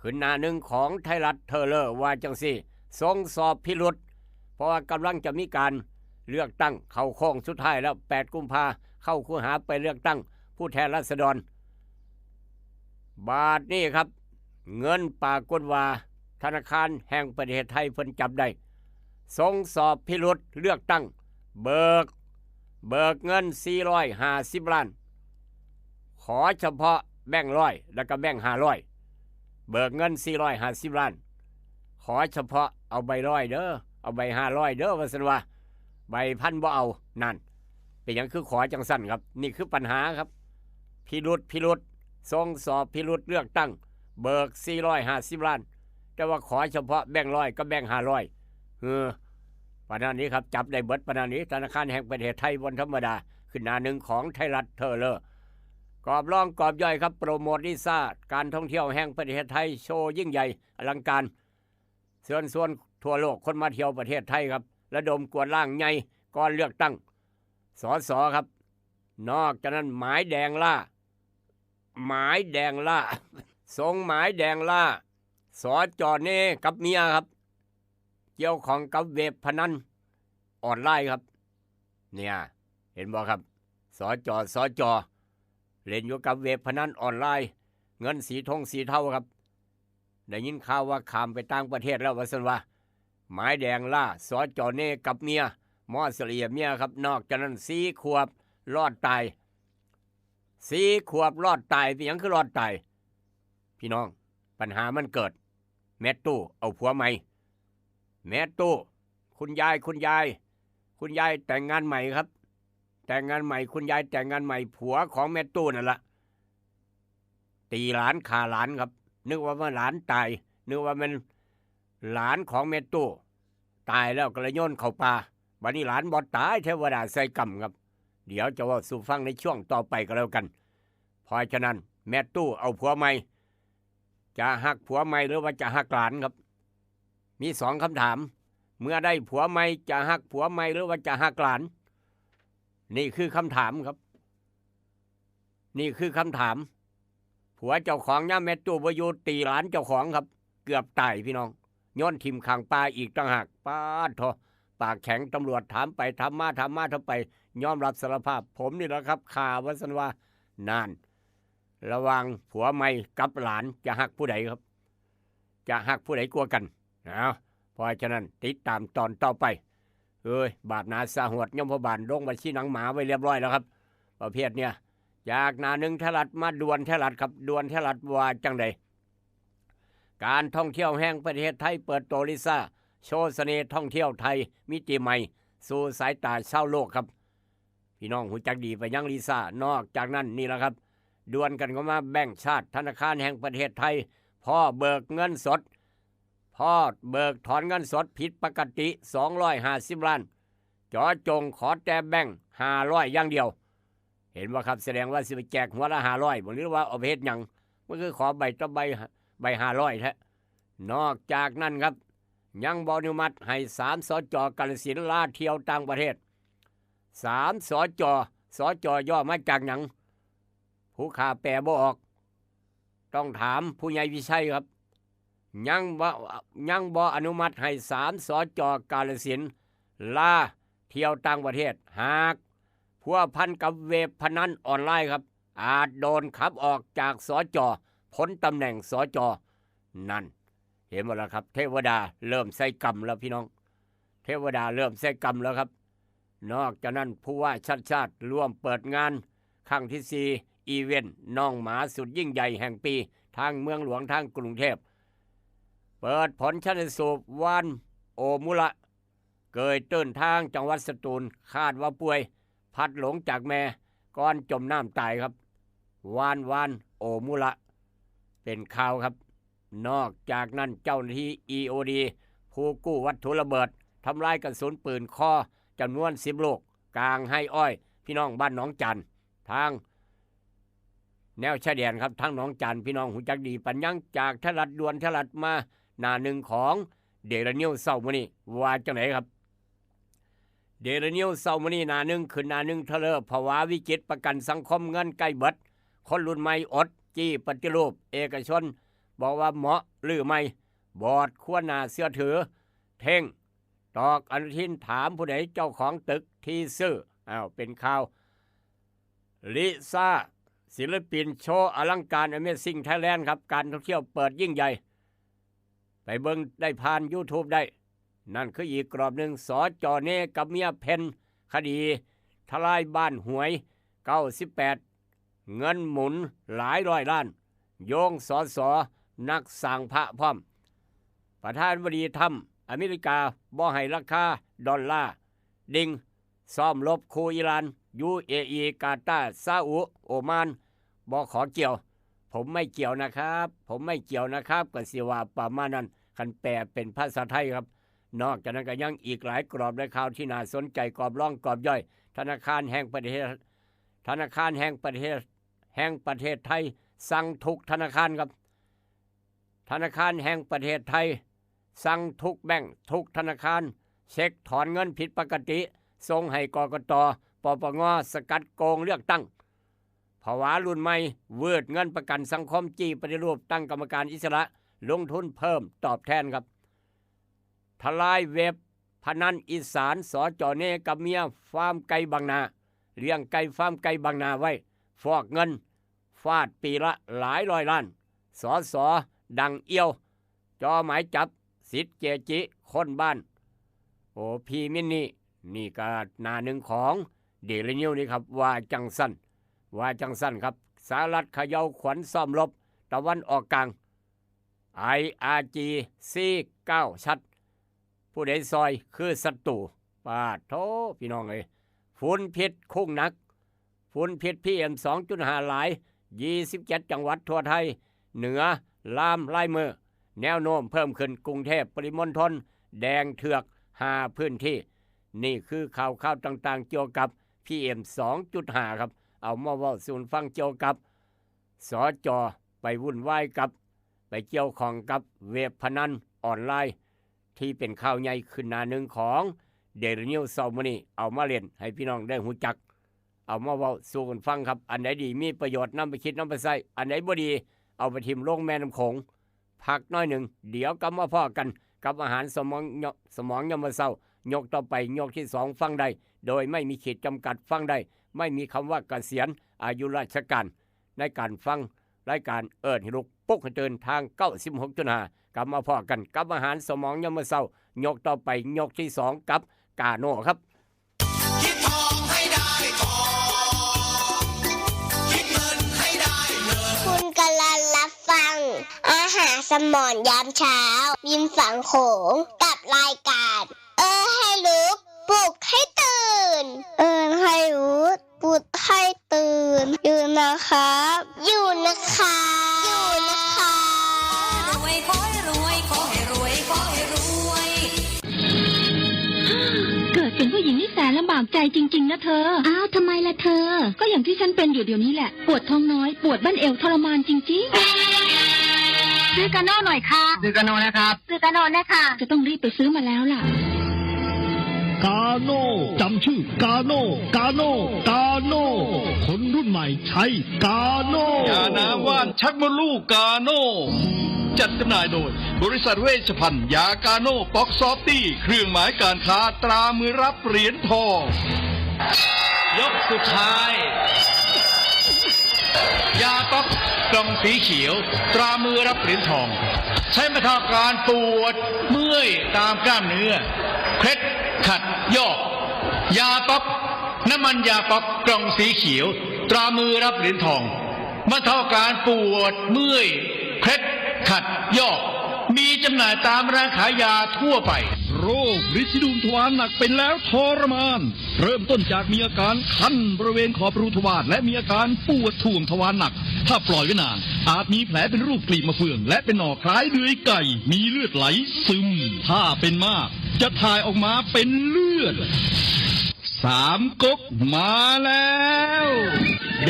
ขึ้นหน้าหนึ่งของไทยรัฐเทอเลอร์ว่าจังซี่ทรงสอบพิรุษเพราะว่ากำลังจะมีการเลือกตั้งเข้าโค้งสุดท้ายแล้ว8 กุมภาเข้าคูหาไปเลือกตั้งผู้แทนราษฎรบาทนี่ครับเงินปรากฏว่าท นาคารแห่งประเทศไทยเพิ่นจับได้ส่งสอบพิรุธเลือกตั้งเบิกเงิน450ล้านขอเฉพาะแบงค์ร้อยแล้วก็แบงค์500เบิกเงิน450ล้านขอเฉพาะเอาใบร้อยเด้อเอาใบ500เด้อว่าซั่นว่าใบพันบ่เอานั่นเป็นหยังคือขอจังสั่นครับนี่คือปัญหาครับพิรุธส่งสอบพิรุธเลือกตั้งเบิก450ล้านแต่ว่าขอเฉพาะแบงค์ร้อยกับแบงค์ปานนี้ครับจับได้เบิดปานนี้ธนาคารแห่งประเทศไทยวันธรรมดาขึ้นหน้าหนึ่งของไทยรัฐเทอเลอร์กอบรองกอบย่อยครับโปรโมทลิซ่าการท่องเที่ยวแห่งประเทศไทยโชว์ยิ่งใหญ่อลังการเชิญชวนทั่วโลกคนมาเที่ยวประเทศไทยครับระดมกวดล้างใหญ่ก่อนเลือกตั้งสสครับนอกจากนั้นหมายแดงล่าส่งหมายแดงล่าสจเน่กับเมียครับเกี่ยวของกับเว็บพนันออนไลน์ครับเนี่ยเห็นบ่ครับสจเล่นอยู่กับเว็บพนันออนไลน์เงินสีเทาครับได้ยินข่าวว่าข้ามไปต่างประเทศแล้วว่าซั่นว่าหมายแดงล่าสจเน่กับเมียมอสเลียเมียครับนอกจากนั้น4 ขวบรอดตาย4 ขวบรอดตายเป็นหยังคือรอดตายพี่น้องปัญหามันเกิดแม่ตู้เอาผัวใหม่แม่ตู้คุณยายแต่งงานใหม่ครับแต่งงานใหม่คุณยายแต่งงานใหม่ผัวของแม่ตู้นั่นละตีหลานฆ่าหลานครับนึกว่าหลานตายนึกว่ามันหลานของแม่ตู้ตายแล้วก็เลยโยนเข้าป่าบัดนี้หลานบ่ตายเทวดาใส่กรรมครับเดี๋ยวจะว่าสู่ฟังในช่วงต่อไปก็แล้วกันเพราะฉะนั้นแม่ตู้เอาผัวใหม่จะหักผัวใหม่หรือว่าจะหักหลานครับมี2 คำถามเมื่อได้ผัวใหม่จะหักผัวใหม่หรือว่าจะหักหลานนี่คือคำถามครับนี่คือคำถามผัวเจ้าของย่าแม่ตู้บ่อยู่ตีหลานเจ้าของครับเกือบตายพี่น้องย้อนทิ่มข้างป่าอีกต่างหากปาดโธปากแข็งตำรวจถามไปถามมาทำไปยอมรับสารภาพผมนี่แหละครับข่าว่าซั่นว่านานระหว่างผัวใหม่กับหลานจะหักผู้ใดครับจะหักผู้ใดกลัวกันเพราะฉะนั้นติดตามตอนต่อไปบาปนาสาหวดย่อมพบานลงบัญชีหนังหมาไว้เรียบร้อยแล้วครับประเภทเนี่ยจากหน้าหนึ่งไทยรัฐมาด่วนไทยรัฐครับด่วนไทยรัฐว่าจังใดการท่องเที่ยวแห่งประเทศไทยเปิดตัวลิซ่าโชว์เสน่ห์ท่องเที่ยวไทยมิติใหม่สู่สายตาชาวโลกครับพี่น้องหูจักดีไปยังลิซ่านอกจากนั้นนี่แหละครับด่วนกันก็มาแบ่งชาติธนาคารแห่งประเทศไทยพ่อเบิกเงินสดถอนเงินสดผิดปกติ250ล้านจ่อจงขอแต่แบ่ง500อย่างเดียวเห็นว่าครับแสดงว่าสิไปแจกหัวละ500บ่หรือว่าเอาไปเฮ็ดหยังมันคือขอใบต่อใบ500แท้นอกจากนั้นครับยังบ่อนุมัติให้3 สจ.กาฬสินธุ์ลาเที่ยวต่างประเทศ3 สจ.ย่อมาจากหยังผู้ข่าแปลบ่ออกต้องถามผู้ใหญ่วิชัยครับยังบ่อนุมัติให้3 สจ.กาฬสินธุ์ลาเที่ยวต่างประเทศหากพัวพันกับเว็บพนันออนไลน์ครับอาจโดนขับออกจากสจ.พ้นตำแหน่งสจ.นั่นเห็นหมดแล้วครับเทวดาเริ่มใส่กรรมแล้วพี่น้องเทวดาเริ่มใส่กรรมแล้วครับนอกจากนั้นผู้ว่าชาติร่วมเปิดงานครั้งที่4อีเวนต์น้องหมาสุดยิ่งใหญ่แห่งปีทางเมืองหลวงทางกรุงเทพเปิดผลชันสูตรวานโอมุระเกิดตื่นทางจังหวัดสตูลคาดว่าป่วยพัดหลงจากแม่ก่อนจมน้ำตายครับวานโอมุระเป็นข่าวครับนอกจากนั้นเจ้าหน้าที่ EOD ผู้กู้วัตถุระเบิดทำลายกระสุนปืนคอจำนวน10 ลูกกลางให้อ้อยพี่น้องบ้านหนองจันทางแนวชายแดนครับทั้งหนองจันพี่น้องหูจักดีปัญญังจากไทยรัฐด่วนไทยรัฐมาหน้าหนึ่งของเดลินิวส์เช้ามื้อนี้ว่าจังไหนครับเดลินิวส์เช้ามื้อนี้หน้าหนึ่งขึ้นหน้าหนึ่งเทเลอร์ภาวะวิกฤตประกันสังคมเงินใกล้เบิดคนรุ่นใหม่อดจี้ปฏิรูปเอกชนบอกว่าเหมาะหรือไม่บอร์ดควรน่าเชื่อถือเท่งตอกอนุทินถามผู้ใดเจ้าของตึกที่ซื้อเป็นข่าวลิซ่าศิลปินโชว์อลังการ Amazing Thailand ครับการท่องเที่ยวเปิดยิ่งใหญ่ ไปเบิ่งได้ผ่าน YouTube ได้ นั่นคืออีกกรอบหนึ่งสจเนกับเมียเพนคดีทลายบ้านหวย98เงินหมุนหลายร้อยล้านโยงสสนักสร้างพระพร้อมประธานบดีทำอเมริกาบ่ให้ราคาดอลลาร์ดิ่งซ่อมรบคูอิหร่าน UAE กาตาร์ซาอุโอมานบ่ขอเกี่ยวผมไม่เกี่ยวนะครับผมไม่เกี่ยวนะครับก็สิว่าประมาณนั้นคันแปลเป็นภาษาไทยครับนอกจากนั้นก็ยังอีกหลายกรอบและข่าวที่น่าสนใจกรอบร่องกรอบย่อยธนาคารแห่งประเทศไทยสั่งทุกธนาคารครับธนาคารแห่งประเทศไทยสั่งทุกแบงก์ทุกธนาคารเช็คถอนเงินผิดปกติส่งให้กกต.ปปง.สกัดโกงเลือกตั้งภาวะรุ่นใหม่เวิร์ดเงินประกันสังคมจี้ปฏิรูปตั้งกรรมการอิสระลงทุนเพิ่มตอบแทนครับทลายเว็บพนันอีสานสจเนกับเมียฟาร์มไก่บางนาเลี้ยงไก่ฟาร์มไก่บางนาไว้ฟอกเงินฟาดปีละหลายร้อยล้านสสดังเอี้ยวจอหมายจับสิทธิ์เจจิคนบ้านโอพีมินนี่ก็หน้าหนึ่งของเดลินิวนี่ครับว่าจังสั้นครับสหรัฐเขย่าขวัญซ่อมรบตะวันออกกลาง IRG 49ชัดผู้ใดซอยคือศัตรูปาดโธพี่น้องเอ้ยฝุ่นพิษคุ้งหนักฝุ่นพิษ PM 2.5 หลาย27จังหวัดทั่วไทยเหนือลามไล่มือแนวโน้มเพิ่มขึ้นกรุงเทพปริมณฑลแดงเถือก5พื้นที่นี่คือข่าวต่างๆเกี่ยวกับ PM 2.5 ครับเอามาเว้าสู่ฟังเกี่ยวกับสจไปวุ่นวายกับไปเกี่ยวข้องกับเว็บพนันออนไลน์ที่เป็นข่าวใหญ่ขึ้นหน้าหนึ่งของเดลินิวเช้ามื้อนี้เอามาเล่นให้พี่น้องได้หูจักเอามาเว้าสู่กันฟังครับอันไหนดีมีประโยชน์นำไปคิดนำไปใช้อันไหนบ่ดีเอาไปทิ่มลงแม่น้ำโขงพักน้อยหนึ่งเดี๋ยวกลับมาพ้อกันกับอาหารสมองยามมื้อเช้ายกต่อไปยกที่2ฟังได้โดยไม่มีขีดจำกัดฟังได้ไม่มีคำว่าเกษียณอายุราชการในการฟังรายการเอิ้นให้ลุกปลุกให้ตื่นทาง 96.5 กลับมาพ้อกันกับอาหารสมองยามมื้อเช้ายกต่อไปยกที่2กับกาโน่ครับคิดทองให้ได้ทองคิดเงินให้ได้เงินคุณกำลังรับฟังอาหารสมองยามเช้ายิ้มฝังโขงกับรายการให้ลุกปลุกให้ตื่นให้ลุกปลุกให้ตื่นอยู่นะครับอยู่นะคะรวยขอให้รวยขอให้รวยขอให้รวย เกิดเป็นผู้หญิงนี่แสนลำบากใจจริงๆนะเธออ้าวทำไมล่ะเธอก็อย่างที่ฉันเป็นอยู่เดี๋ยวนี้แหละปวดท้องน้อยปวดบั้นเอวทรมานจริงๆซื้อกาโน่หน่อยค่ะซื้อกาโน่นะครับซื้อกาโน่นะคะจะต้องรีบไปซื้อมาแล้วล่ะกาโน่จำชื่อกาโน่คนรุ่นใหม่ใช้กาโน่ยาน้ำว่านชักมดลูกกาโน่จัดจำหน่ายโดยบริษัทเวชภัณฑ์ยากาโน่ป๊อกซอฟตี้เครื่องหมายการค้าตรามือรับเหรียญทองยกสุดท้ายยาป๊อกกล่องสีเขียวตรามือรับเหรียญทองใช้บรรเทาการปวดเมื่อยตามกล้ามเนื้อเคล็ดขัดยอกยาป๊อกน้ำมันยาป๊อกกล่องสีเขียวตรามือรับเหรียญทองบรรเทาการปวดเมื่อยเคล็ดขัดยอกมีจำหน่ายตามร้านขายยาทั่วไปโรคฤทธิ์ดุมทวารหนักเป็นแล้วทรมานเริ่มต้นจากมีอาการคันบริเวณขอบรูทวารและมีอาการปวดท่วงทวารหนักถ้าปล่อยไว้นานอาจมีแผลเป็นรูปกลีบมะเฟืองและเป็นหน่อคล้ายเลื้อยไก่มีเลือดไหลซึมถ้าเป็นมากจะถ่ายออกมาเป็นเลือด3 ก๊กมาแล้ว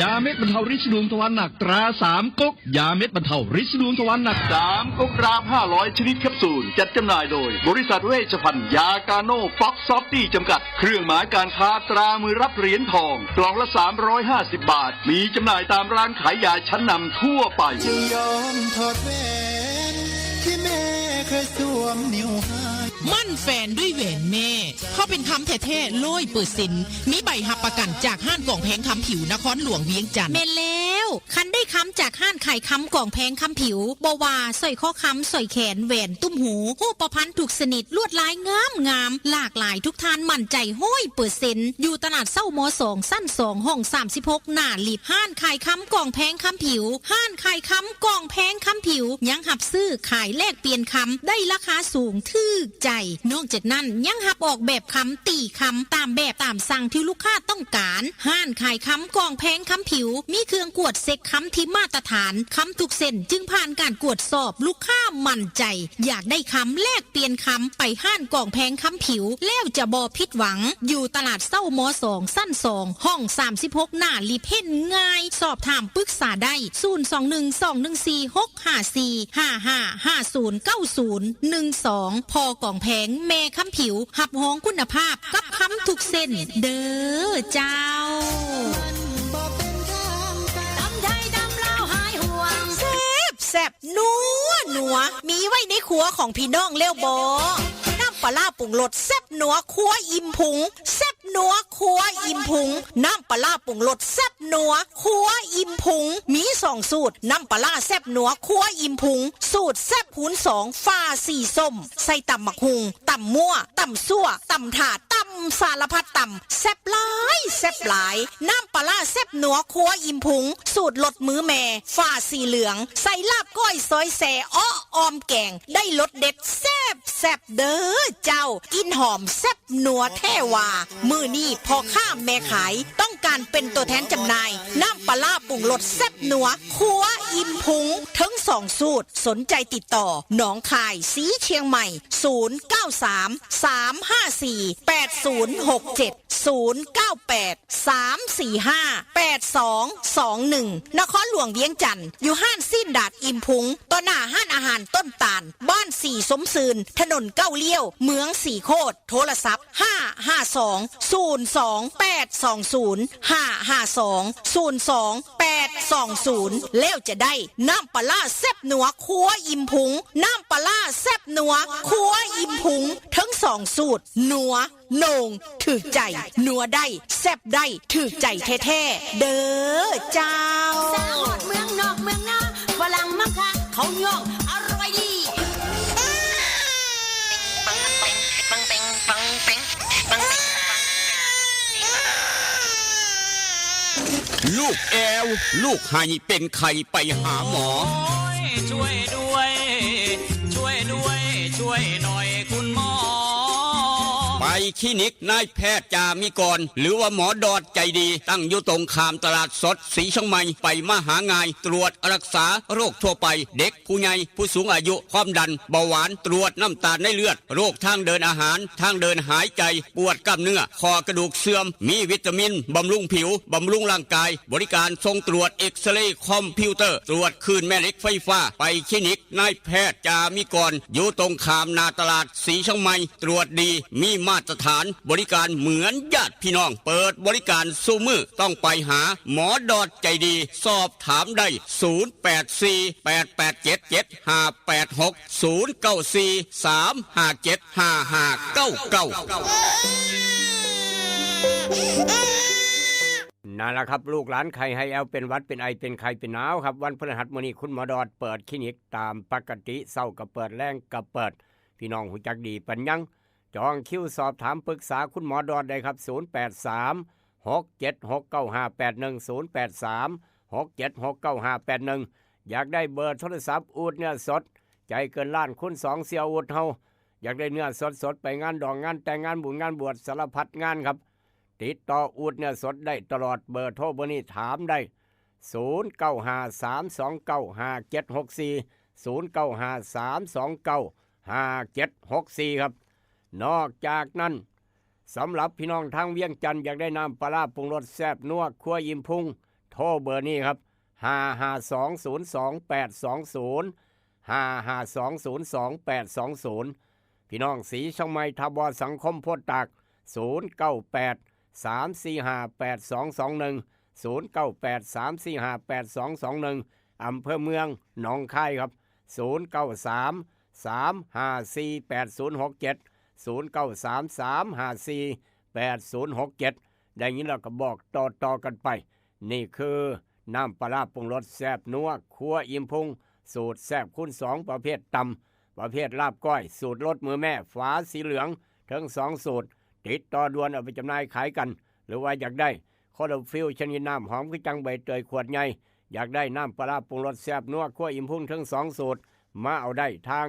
ยาเม็ดบรรเทาฤทธิ์ดวงทวารหนักตรา3 ก๊กยาเม็ดบรรเทาฤทธิ์ดวงทวารหนัก3 ก๊กราม500ชนิดแคปซูลจัดจำหน่ายโดยบริษัทเวชภัณฑ์ยากาโน่ป๊อกซอฟตี้จำกัดเครื่องหมายการค้าตรามือรับเหรียญทองกล่องละ350 บาทมีจำหน่ายตามร้านขายยาชั้นนำทั่วไปจะยอมถอดแหวนที่แม่เคยสวมนิ้วให้มั่นแฟนด้วยแหวนแม่เขาเป็นคำแท้ๆ100%มีใบหับประกันจากห้างกล่องแพงคำผิวนครหลวงเวียงจันทร์แม่แล้ว วคันได้คำจากห้านขายคำกล่องแพงคำผิวบวาสร้อยข้อคำสร้อยแขนแหวนตุ้มหูหูประพันธ์ถูกสนิทลวดลายงามหลากหลายทุกทานมั่นใจ100%อยู่ตลาดเศร้าม2สั้น2ห้อง36หน้าลิฟห้านขายคำกล่องแพงคำผิวห้านขายคำกล่องแพงคำผิวยังหับซื้อขายแลกเปลี่ยนคำได้ราคาสูงทึกใจนอกจากนั้นยังหับออกแบบคำตีคำตามแบบตามสั่งที่ลูกค้าต้องการห้านขายคำกล่องแพงคำผิวมีเครื่องกวดเซ็กคำที่มาตรฐานคำทุกเส้นจึงผ่านการกวดสอบลูกค้ามั่นใจอยากได้คำแลกเปลี่ยนคำไปห้านกล่องแพงคำผิวแล้วจะบ่ผิดหวังอยู่ตลาดเศร้าม2สั้น2ห้อง36หน้าลิฟเห็นง่ายสอบถามปรึกษาได้0212146555509012พอกล่องแพงแม่คำผิวหับห้องคุณภาพกับคำทุกเส้นเด้อเจ้าแซ่บนัวมีไว้ในครัวของพี่น้องเลี้ยวบอน้ำปลาปรุงรสแซ่บนัวครัวอิ่มพุงแซ่บนัวครัวอิ่มพุงน้ำปลาปรุงรสแซ่บนัวครัวอิ่มพุงมี2สูตรน้ำปลาแซ่บนัวครัวอิ่มพุงสูตรแซ่บคูณ2ฟ้าสีส้มใส่ตำหมักหุงตำมั่วตำซั่วตำถาดตำสารพัดตำแซ่บหลายน้ำปลาแซ่บนัวครัวอิ่มพุงสูตรลดมือแม่ฟ้าสีเหลืองใส่ลาบก้อยซอยแซ่อ้อออมแกงได้รสเด็ดแซ่บเด้อเจ้ากินหอมแซ่บนัวแท้ว่ามือนี่พอข้ามแม่ขายต้องการเป็นตัวแทนจำหน่ายน้ำปลาปรุงรสแซ่บนัวครัวอิ่มพุงทั้ง2สูตรสนใจติดต่อหนองคายสีเชียงใหม่0933548221นครหลวงเวียงจันทร์อยู่ห้านสิ้นดาดอิ่มพุงต่อหน้าห้านอาหารต้นตาลบ้านสีสมซืนถนนเก้าเลี้ยวเมืองสีโคตรโทรศัพท์552-02820แล้วจะได้น้ำปลาแซ่บนัวครัวอิ่มพุงน้ำปลาแซ่บนัวครัวอิ่มพุงทั้ง2สูตรนัวโหน่งถึกใจนัวได้แซ่บได้ถึกใจแท้ๆเด้อเจ้าสาวเมืองนอกเมืองนาฝรั่งมังคะเขาย่องอร่อยดีลูกแอวลูกไห้เป็นไข่ไปหาหมอช่วยด้วยช่วยหน่อยคุณหมอไปคลินิกนายแพทย์จามิกรหรือว่าหมอดอดใจดีตั้งอยู่ตรงข้ามตลาดสดสีช่องใหม่ไปมาหางายตรวจรักษาโรคทั่วไปเด็กผู้ใหญ่ผู้สูงอายุความดันเบาหวานตรวจน้ำตาลในเลือดโรคทางเดินอาหารทางเดินหายใจปวดกล้ามเนื้อคอกระดูกเสื่อมมีวิตามินบำรุงผิวบำรุงร่างกายบริการส่งตรวจเอ็กซเรย์คอมพิวเตอร์ตรวจคลื่นแม่เหล็กไฟฟ้าไปคลินิกนายแพทย์จามิกรอยู่ตรงข้ามนาตลาดสีช่องใหม่ตรวจดีมีมาตรฐานบริการเหมือนญาติพี่น้องเปิดบริการสู้มือต้องไปหาหมอดอดใจดีสอบถามได้นั่นแหละครับลูกหลานใครให้แอลเป็นวัดเป็นไอเป็นไข้เป็นหนาวครับวันพฤหัสมื้อนี้คุณหมอดอดเปิดคลินิกตามปกติเช้าก็เปิดแรงก็เปิดพี่น้องหูจักดีปัญญังจองคิวสอบถามปรึกษาคุณหมอดอดได้ครับ0836769581อยากได้เบอร์โทรศัพท์อูดเนื้อสดใจเกินล้านคุณ2เสี่ยวอูดเฮาอยากได้เนื้อสดไปงานดองงานแต่งงานบุญงานบวชสารพัดงานครับติดต่ออูดเนื้อสดได้ตลอดเบอร์โทรเบอร์นี้ถามได้0953295764ครับนอกจากนั้นสำหรับพี่น้องทางเวียงจันทร์อยากได้น้ำปลาปรุงรสแซ่บนัวครัวยิ้มพุงโทรเบอร์นี้ครับ552022820พี่น้องสีช่องไม้ทบสังคมโพธิ์ตาก0983458221อำเภอเมืองหนองคายครับ0933548067 0933548067ได้ยินแล้วก็บอกต่อกันไปนี่คือ น้ำปลาร้าปรุงรสแซ่บนัวครัวอิ่มพุงสูตรแซ่บคูณ2ประเภทตำประเภทลาบก้อยสูตรรสมือแม่ฝาสีเหลืองทั้ง2สูตรติดต่อด่วนเอาไปจำหน่ายขายกันหรือว่าอยากได้คอลลาฟิลชนิดน้ำหอมคือจังใบเตยขวดใหญ่อยากได้น้ำปลาร้าปรุงรสแซ่บนัวครัวอิ่มพุงทั้ง2สูตรมาเอาได้ทาง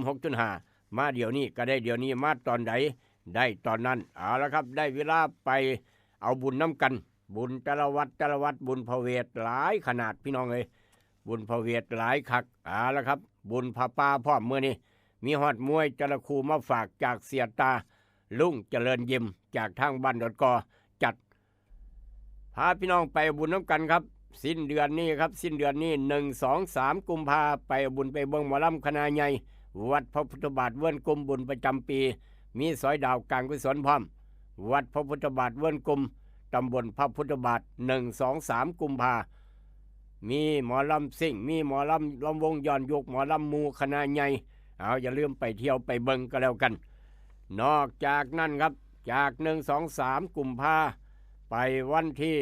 96.5มาเดี๋ยวนี้ก็ได้เดี๋ยวนี้มาตอนไหนได้ตอนนั้นเอาละครับได้เวลาไปเอาบุญน้ำกันบุญแต่ละวัดบุญพระเวทหลายขนาดพี่น้องเอ้ยบุญพระเวทหลายคักเอาละครับบุญพระป่าพร้อมมื้อนี้มีฮอดมวยจระคูมาฝากจากเสียตาลุงเจริญยิมจากทางบ้านดอดกอจัดพาพี่น้องไปบุญน้ำกันครับสิ้นเดือนนี้ครับสิ้นเดือนนี้1 2 3กุมภาไปบุญไปเบิ่งหมอลำคณะใหญ่วัดพระพุทธบาทเวิ้นกลมบุญประจำปีมีสอยดาวกลางกุศลพร้อมวัดพระพุทธบาทเวิ้นกลมตำบลพระพุทธบาท1 2 3กุมภามีหมอลำซิ่งมีหมอลำวงย้อนยุคหมอลำมูคณะใหญ่เอาอย่าลืมไปเที่ยวไปเบิ่งก็แล้วกันนอกจากนั้นครับจาก1 2 3กุมภาไปวันที่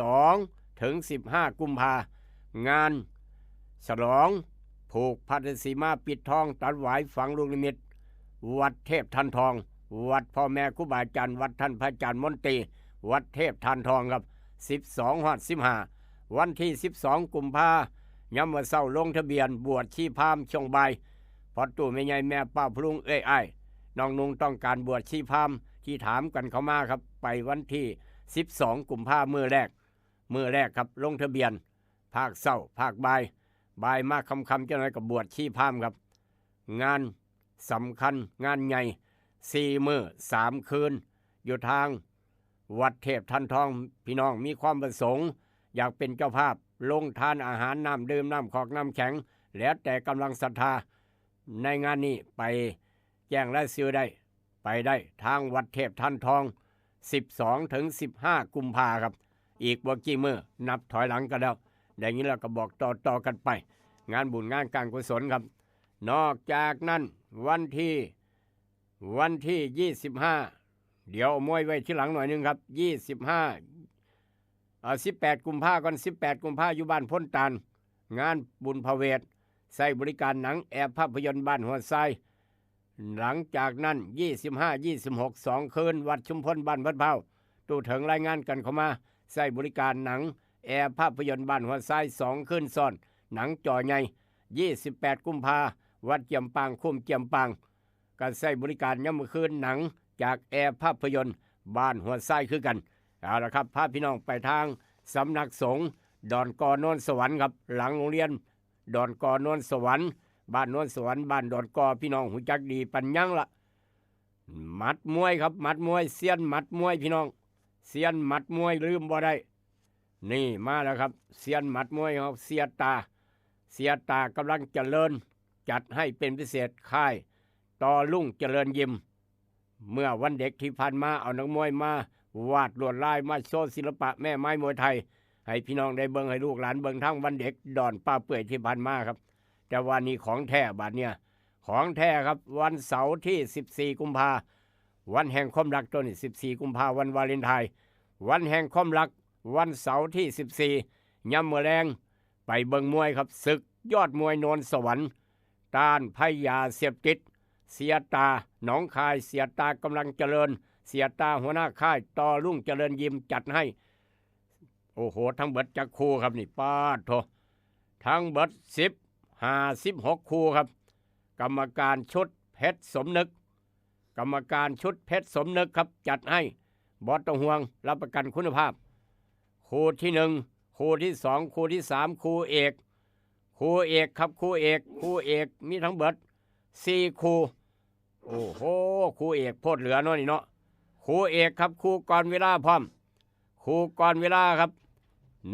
12ถึง15กุมภางานฉลองผูกพัทสีมาปิดทองตัดหวายฝังลูกนิมิตวัดเทพทันทองวัดพ่อแม่ครูบาอาจารย์วัดท่านพระอาจารย์มนตรีวัดเทพทันทองครับ12 ฮอด 15วันที่12กุมภายามมื้อเช้าลงทะเบียนบวชชีพราหมณ์ช่วงบ่ายพอตู่แม่ใหญ่แม่ป้าพลุงอ้ายน้องนุงต้องการบวชชีพราหมณ์ที่ถามกันเข้ามาครับไปวันที่12กุมภามื้อแรกครับลงทะเบียนภาคเช้าภาคบ่ายมาคำจังหน่อยกับบวชชีพราหมณ์ครับงานสำคัญงานใหญ่4 มื้อ 3 คืนอยู่ทางวัดเทพทันทองพี่น้องมีความประสงค์อยากเป็นเจ้าภาพลงทานอาหารน้ำดื่มน้ำขอกน้ำแข็งแล้วแต่กำลังศรัทธาในงานนี้ไปแจ้งรายชื่อได้ไปได้ทางวัดเทพทันทอง12ถึง15กุมภาครับอีกบ่กี่มื้อนับถอยหลังกันแล้วอย่างนี้เราก็บอกต่อกันไปงานบุญงานการกุศลครับนอกจากนั้นวันที่25เดี๋ยวเอามวยไว้ที่หลังหน่อยนึงครับ18กุมภาพันธ์18กุมภาพันธ์อยู่บ้านพ้นตาลงานบุญพระเวทใส่บริการหนังแอบภาพยนตร์บ้านหัวไซหลังจากนั้น25-26 2คืนวัดชุมพลบ้านพัดเผาตู้ถึงรายงานกันเข้ามาใส่บริการหนังแอบภาพยนตร์บ้านหัวไซ2คืนซ้อนหนังจอใหญ่28กุมภาวัดเจียมปางคุ้มเจียมปางการใส่บริการยามมื้อคืนหนังจากแอร์ภาพยนตร์บ้านหัวไส้คือกันเอาละครับพาพี่น้องไปทางสำนักสงฆ์ดอนกอโนนสวรรค์ครับหลังโรงเรียนดอนกอโนนสวรรค์บ้านโนนสวรรค์บ้านดอนกอพี่น้องหูจักดีปัญญังละมัดมวยครับมัดมวยเซียนมัดมวยพี่น้องเซียนมัดมวยลืมบ่ได้นี่มาแล้วครับเซียนมัดมวยครับเสียตากำลังเจริญจัดให้เป็นพิเศษค่ายต่อลุ่งเจริญยิมเมื่อวันเด็กที่ผ่านมาเอานักมวยมาวาดลวดลายมาโชว์ศิลปะแม่ไม้มวยไทยให้พี่น้องได้เบิ่งให้ลูกหลานเบิ่งทั้งวันเด็กดอนป้าเปื่อยที่ผ่านมาครับแต่วันนี้ของแท้บัดเนี่ยของแท้ครับวันเสาร์ที่14กุมภาวันแห่งความรักตัวนี้14กุมภาวันวาเลนไทน์วันแห่งความรักวันเสาร์ที่14ยามมื้อแลงไปเบิ่งมวยครับศึกยอดมวยโนนสวรรค์ต้านภัยยาเสพติดเสียตาหนองคายเสียตากำลังเจริญเสียตาหัวหน้าค่ายต่อรุ่งเจริญยิมจัดให้โอ้โหทั้งเบิดจักคู่ครับนี่ป้าดโถทั้งเบิด16คู่ครับกรรมการชุดเพชรสมนึกครับจัดให้บอสต้องห่วงรับประกันคุณภาพคู่ที่1คู่ที่2คู่ที่3คู่เอกครับคู่เอกมีทั้งเบิด4คู่โอ้โหคู่เอกโพดเหลือเนาะนี่เนาะคู่เอกครับคู่ก่อนเวลาพร้อมคู่ก่อนเวลาครับ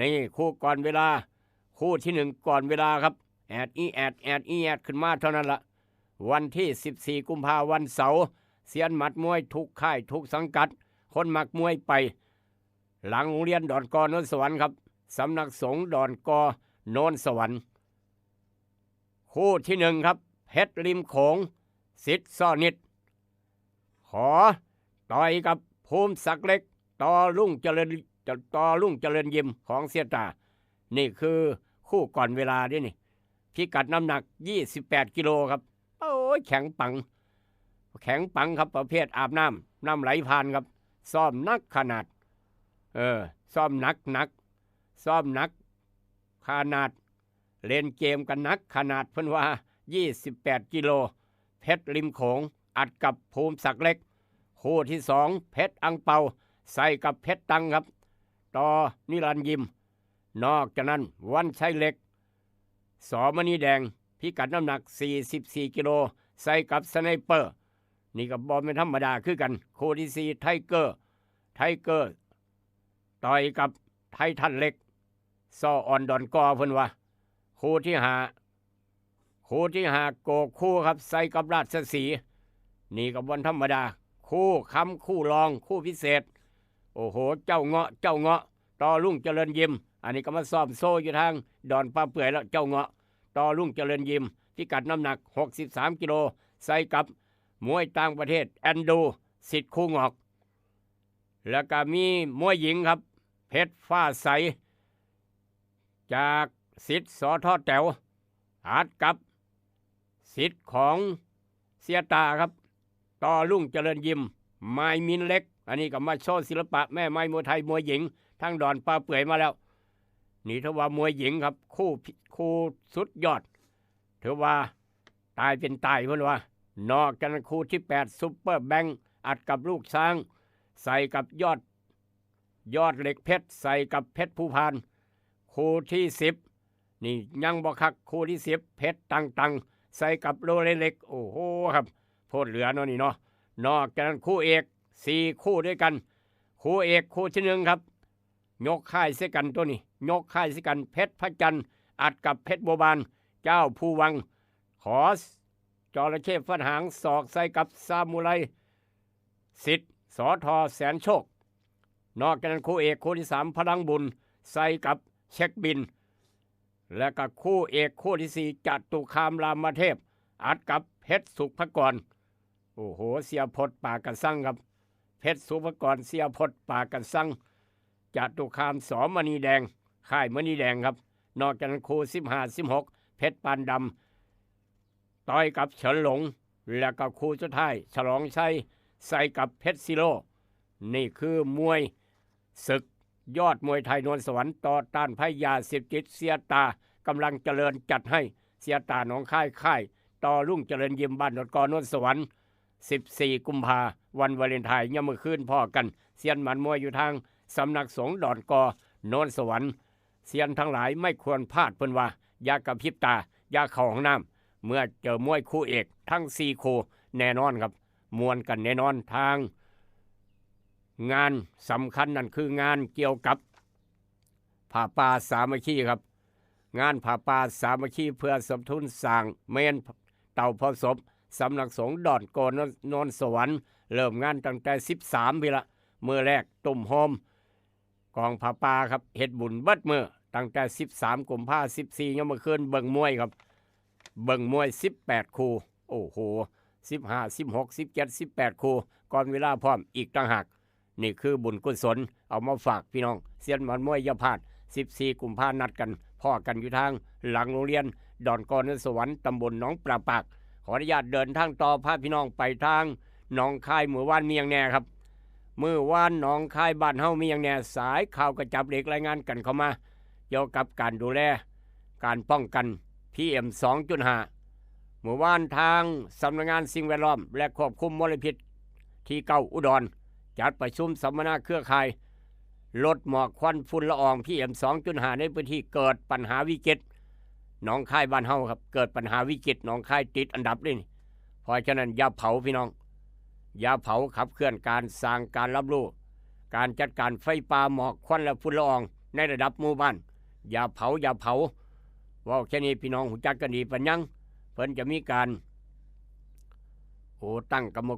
นี่คู่ก่อนเวลาคู่ที่1ก่อนเวลาครับแอดขึ้นมาเท่านั้นละวันที่14กุมภาพันธ์วันเสาร์เซียนหมัดมวยทุกค่ายทุกสังกัดคนมักมวยไปหลังโรงเรียนดอนกอโนนสวรรค์ครับสำนักสงฆ์ดอนกอโนนสวรรค์คู่ที่1ครับเพชรริมโขงสิทธิ์ซ่อนิดขอต่อยกับภูมิศักดิ์เล็กต่อรุ่งเจริญยิมของเสียตา นี่คือคู่ก่อนเวลาด้วยนี่พิกัดน้ำหนัก28กิโลครับโอ้ยแข็งปังครับประเภทอาบน้ำไหลผ่านครับซ้อมนักขนาดซ้อมนักซ้อมนักขนาดเล่นเกมกันนักขนาดเพิ่นว่า28กิโลเพชรริมโขงอัดกับภูมิศักดิ์เล็กคู่ที่2เพชรอังเปาใส่กับเพชรตังครับต่อนิรันดร์ยิมนอกจากนั้นวันชัยเล็กสมณีแดงพิกัดน้ำหนัก44กิโลใส่กับสไนเปอร์นี่กับบอลเป็นธรรมดาคือกันคู่ที่4ไทเกอร์ต่อยกับไททันเล็กซออ่อนดอนกอเพิ่นว่าคู่ที่5โกคู่ครับใส่กับราชสีห์นี่กับบอลธรรมดาคู่ค้ำคู่รองคู่พิเศษโอ้โหเจ้าเงาะต่อลุ่งเจริญยิมอันนี้ก็มาซ้อมโซ่อยู่ทางดอนปลาเปื่อยแล้วเจ้าเงาะต่อลุ่งเจริญยิมพิกัดน้ำหนัก63กิโลใส่กับมวยต่างประเทศแอนดูสิทธิ์คู่งอกแล้วก็มีมวยหญิงครับเพชรฟ้าใสจากสิทธิ์สทแต๋วอัดกับสิทธิ์ของเสียตาครับต่อลุ่งเจริญยิมไม้มินเล็กอันนี้ก็มาโชว์ศิลปะแม่ไม้มวยไทยมวยหญิงทั้งดอนปลาเปื่อยมาแล้วนี่ถือว่ามวยหญิงครับคู่สุดยอดถือว่าตายเป็นตายเพื่อนว่านอกจากนั้นคู่ที่8ซุปเปอร์แบงค์อัดกับลูกช้างใส่กับยอดเหล็กเพชรใส่กับเพชรภูพานคู่ที่10นี่ยังบ่คักคู่ที่10เพชรตังใส่กับโรเล็กโอ้โหครับโพดเหลือเนาะนี่เนาะนอกจากนั้นคู่เอก4คู่ด้วยกันคู่เอกคู่ที่1ครับยกค่ายเสียกันตัวนี้ยกค่ายเสียกันเพชรพระจันทร์อัดกับเพชรบัวบานเจ้าภูวังขอจระเข้ฟันหางศอกใส่กับซามูไรสิทธิ์สอทอแสนโชคนอกจากนั้นคู่เอกคู่ที่3พลังบุญใส่กับเช็คบินและก็คู่เอกคู่ที่4จัตุคามรามเทพอัดกับเพชรสุภกรโอ้โหเสียพดปากกันสั่งครับเพชรสุภกรเสียพดปากกันสั่งจัตุคามสมณีแดงค่ายมณีแดงครับนอกจากนั้นคู่15-16เพชรปานดำต่อยกับเฉินหลงและก็คู่สุดท้ายฉลองชัยใส่กับเพชรซิโลนี่คือมวยศึกยอดมวยไทยนวลสวรรค์ต่อต้านภัยยาเสพติดเสียตากำลังเจริญจัดให้เสียตาหนองค่ายต่อรุ่งเจริญยิมบ้านดอนกอนวลสวรรค์14กุมภาวันวาเลนไทน์ย่ำมื้อคืนพ่อกันเซียนหมันมวยอยู่ทางสำนักสงฆ์ดอนกอโนนสวรรค์เซียนทั้งหลายไม่ควรพลาดเพิ่นว่าอย่ากระพริบตาอย่าเข้าห้องน้ำเมื่อเจอมวยคู่เอกทั้ง4คู่แน่นอนครับมวนกันแน่นอนทางงานสำคัญนั่นคืองานเกี่ยวกับผ้าป่าสามัคคีครับงานผ้าป่าสามัคคีเพื่อสมทบทุนสร้างเมนเต่าเผาศพสำนักสงฆ์ดอนโกนนนสวรรค์เริ่มงานตั้งแต่13ปีละมื้อแรกตุ่มโฮมกองผ้าป่าครับเฮ็ดบุญเบิดมื้อตั้งแต่13กุมภาพันธ์14ยามมื้อคืนเบิ่งมวยครับเบิ่งมวย18คู่โอ้โห15 16 17 18คู่ก่อนเวลาพร้อมอีกต่างหากนี่คือบุญกุศลเอามาฝากพี่น้องเซียนหมันมวยอย่าพลาด14กุมภาพันธ์นัดกันพ่อกันอยู่ทางหลังโรงเรียนดอนกอนสวรรค์ตำบลหนองปลาปากขออนุญาตเดินทางต่อพาพี่น้องไปทางหนองคายมื้อวานมีหยังแน่ครับมื้อวานหนองคายบ้านเฮามีหยังแน่สายข่าวกระจับเล็กรายงานกันเข้ามาเกี่ยวกับการดูแลการป้องกัน PM 2.5 มื้อวานทางสำนักงานสิ่งแวดล้อมและควบคุมมลพิษที่เก้าอุดรจัดประชุมสัมมนาเครือข่ายลดหมอกควันฝุ่นละออง PM 2.5 ในพื้นที่เกิดปัญหาวิกฤตหนองคายบ้านเฮาครับเกิดปัญหาวิกฤตหนองคายติดอันดับนี่เพราะฉะนั้นอย่าเผาพี่น้องอย่าเผาขับเคลื่อนการสร้างการรับรู้การจัดการไฟป่าหมอกควันและฝุ่นละอองในระดับหมู่บ้านอย่าเผาว่าแค่นี้พี่น้องหูจักกันดีปัญญังเพิ่นจะมีการตั้งกรร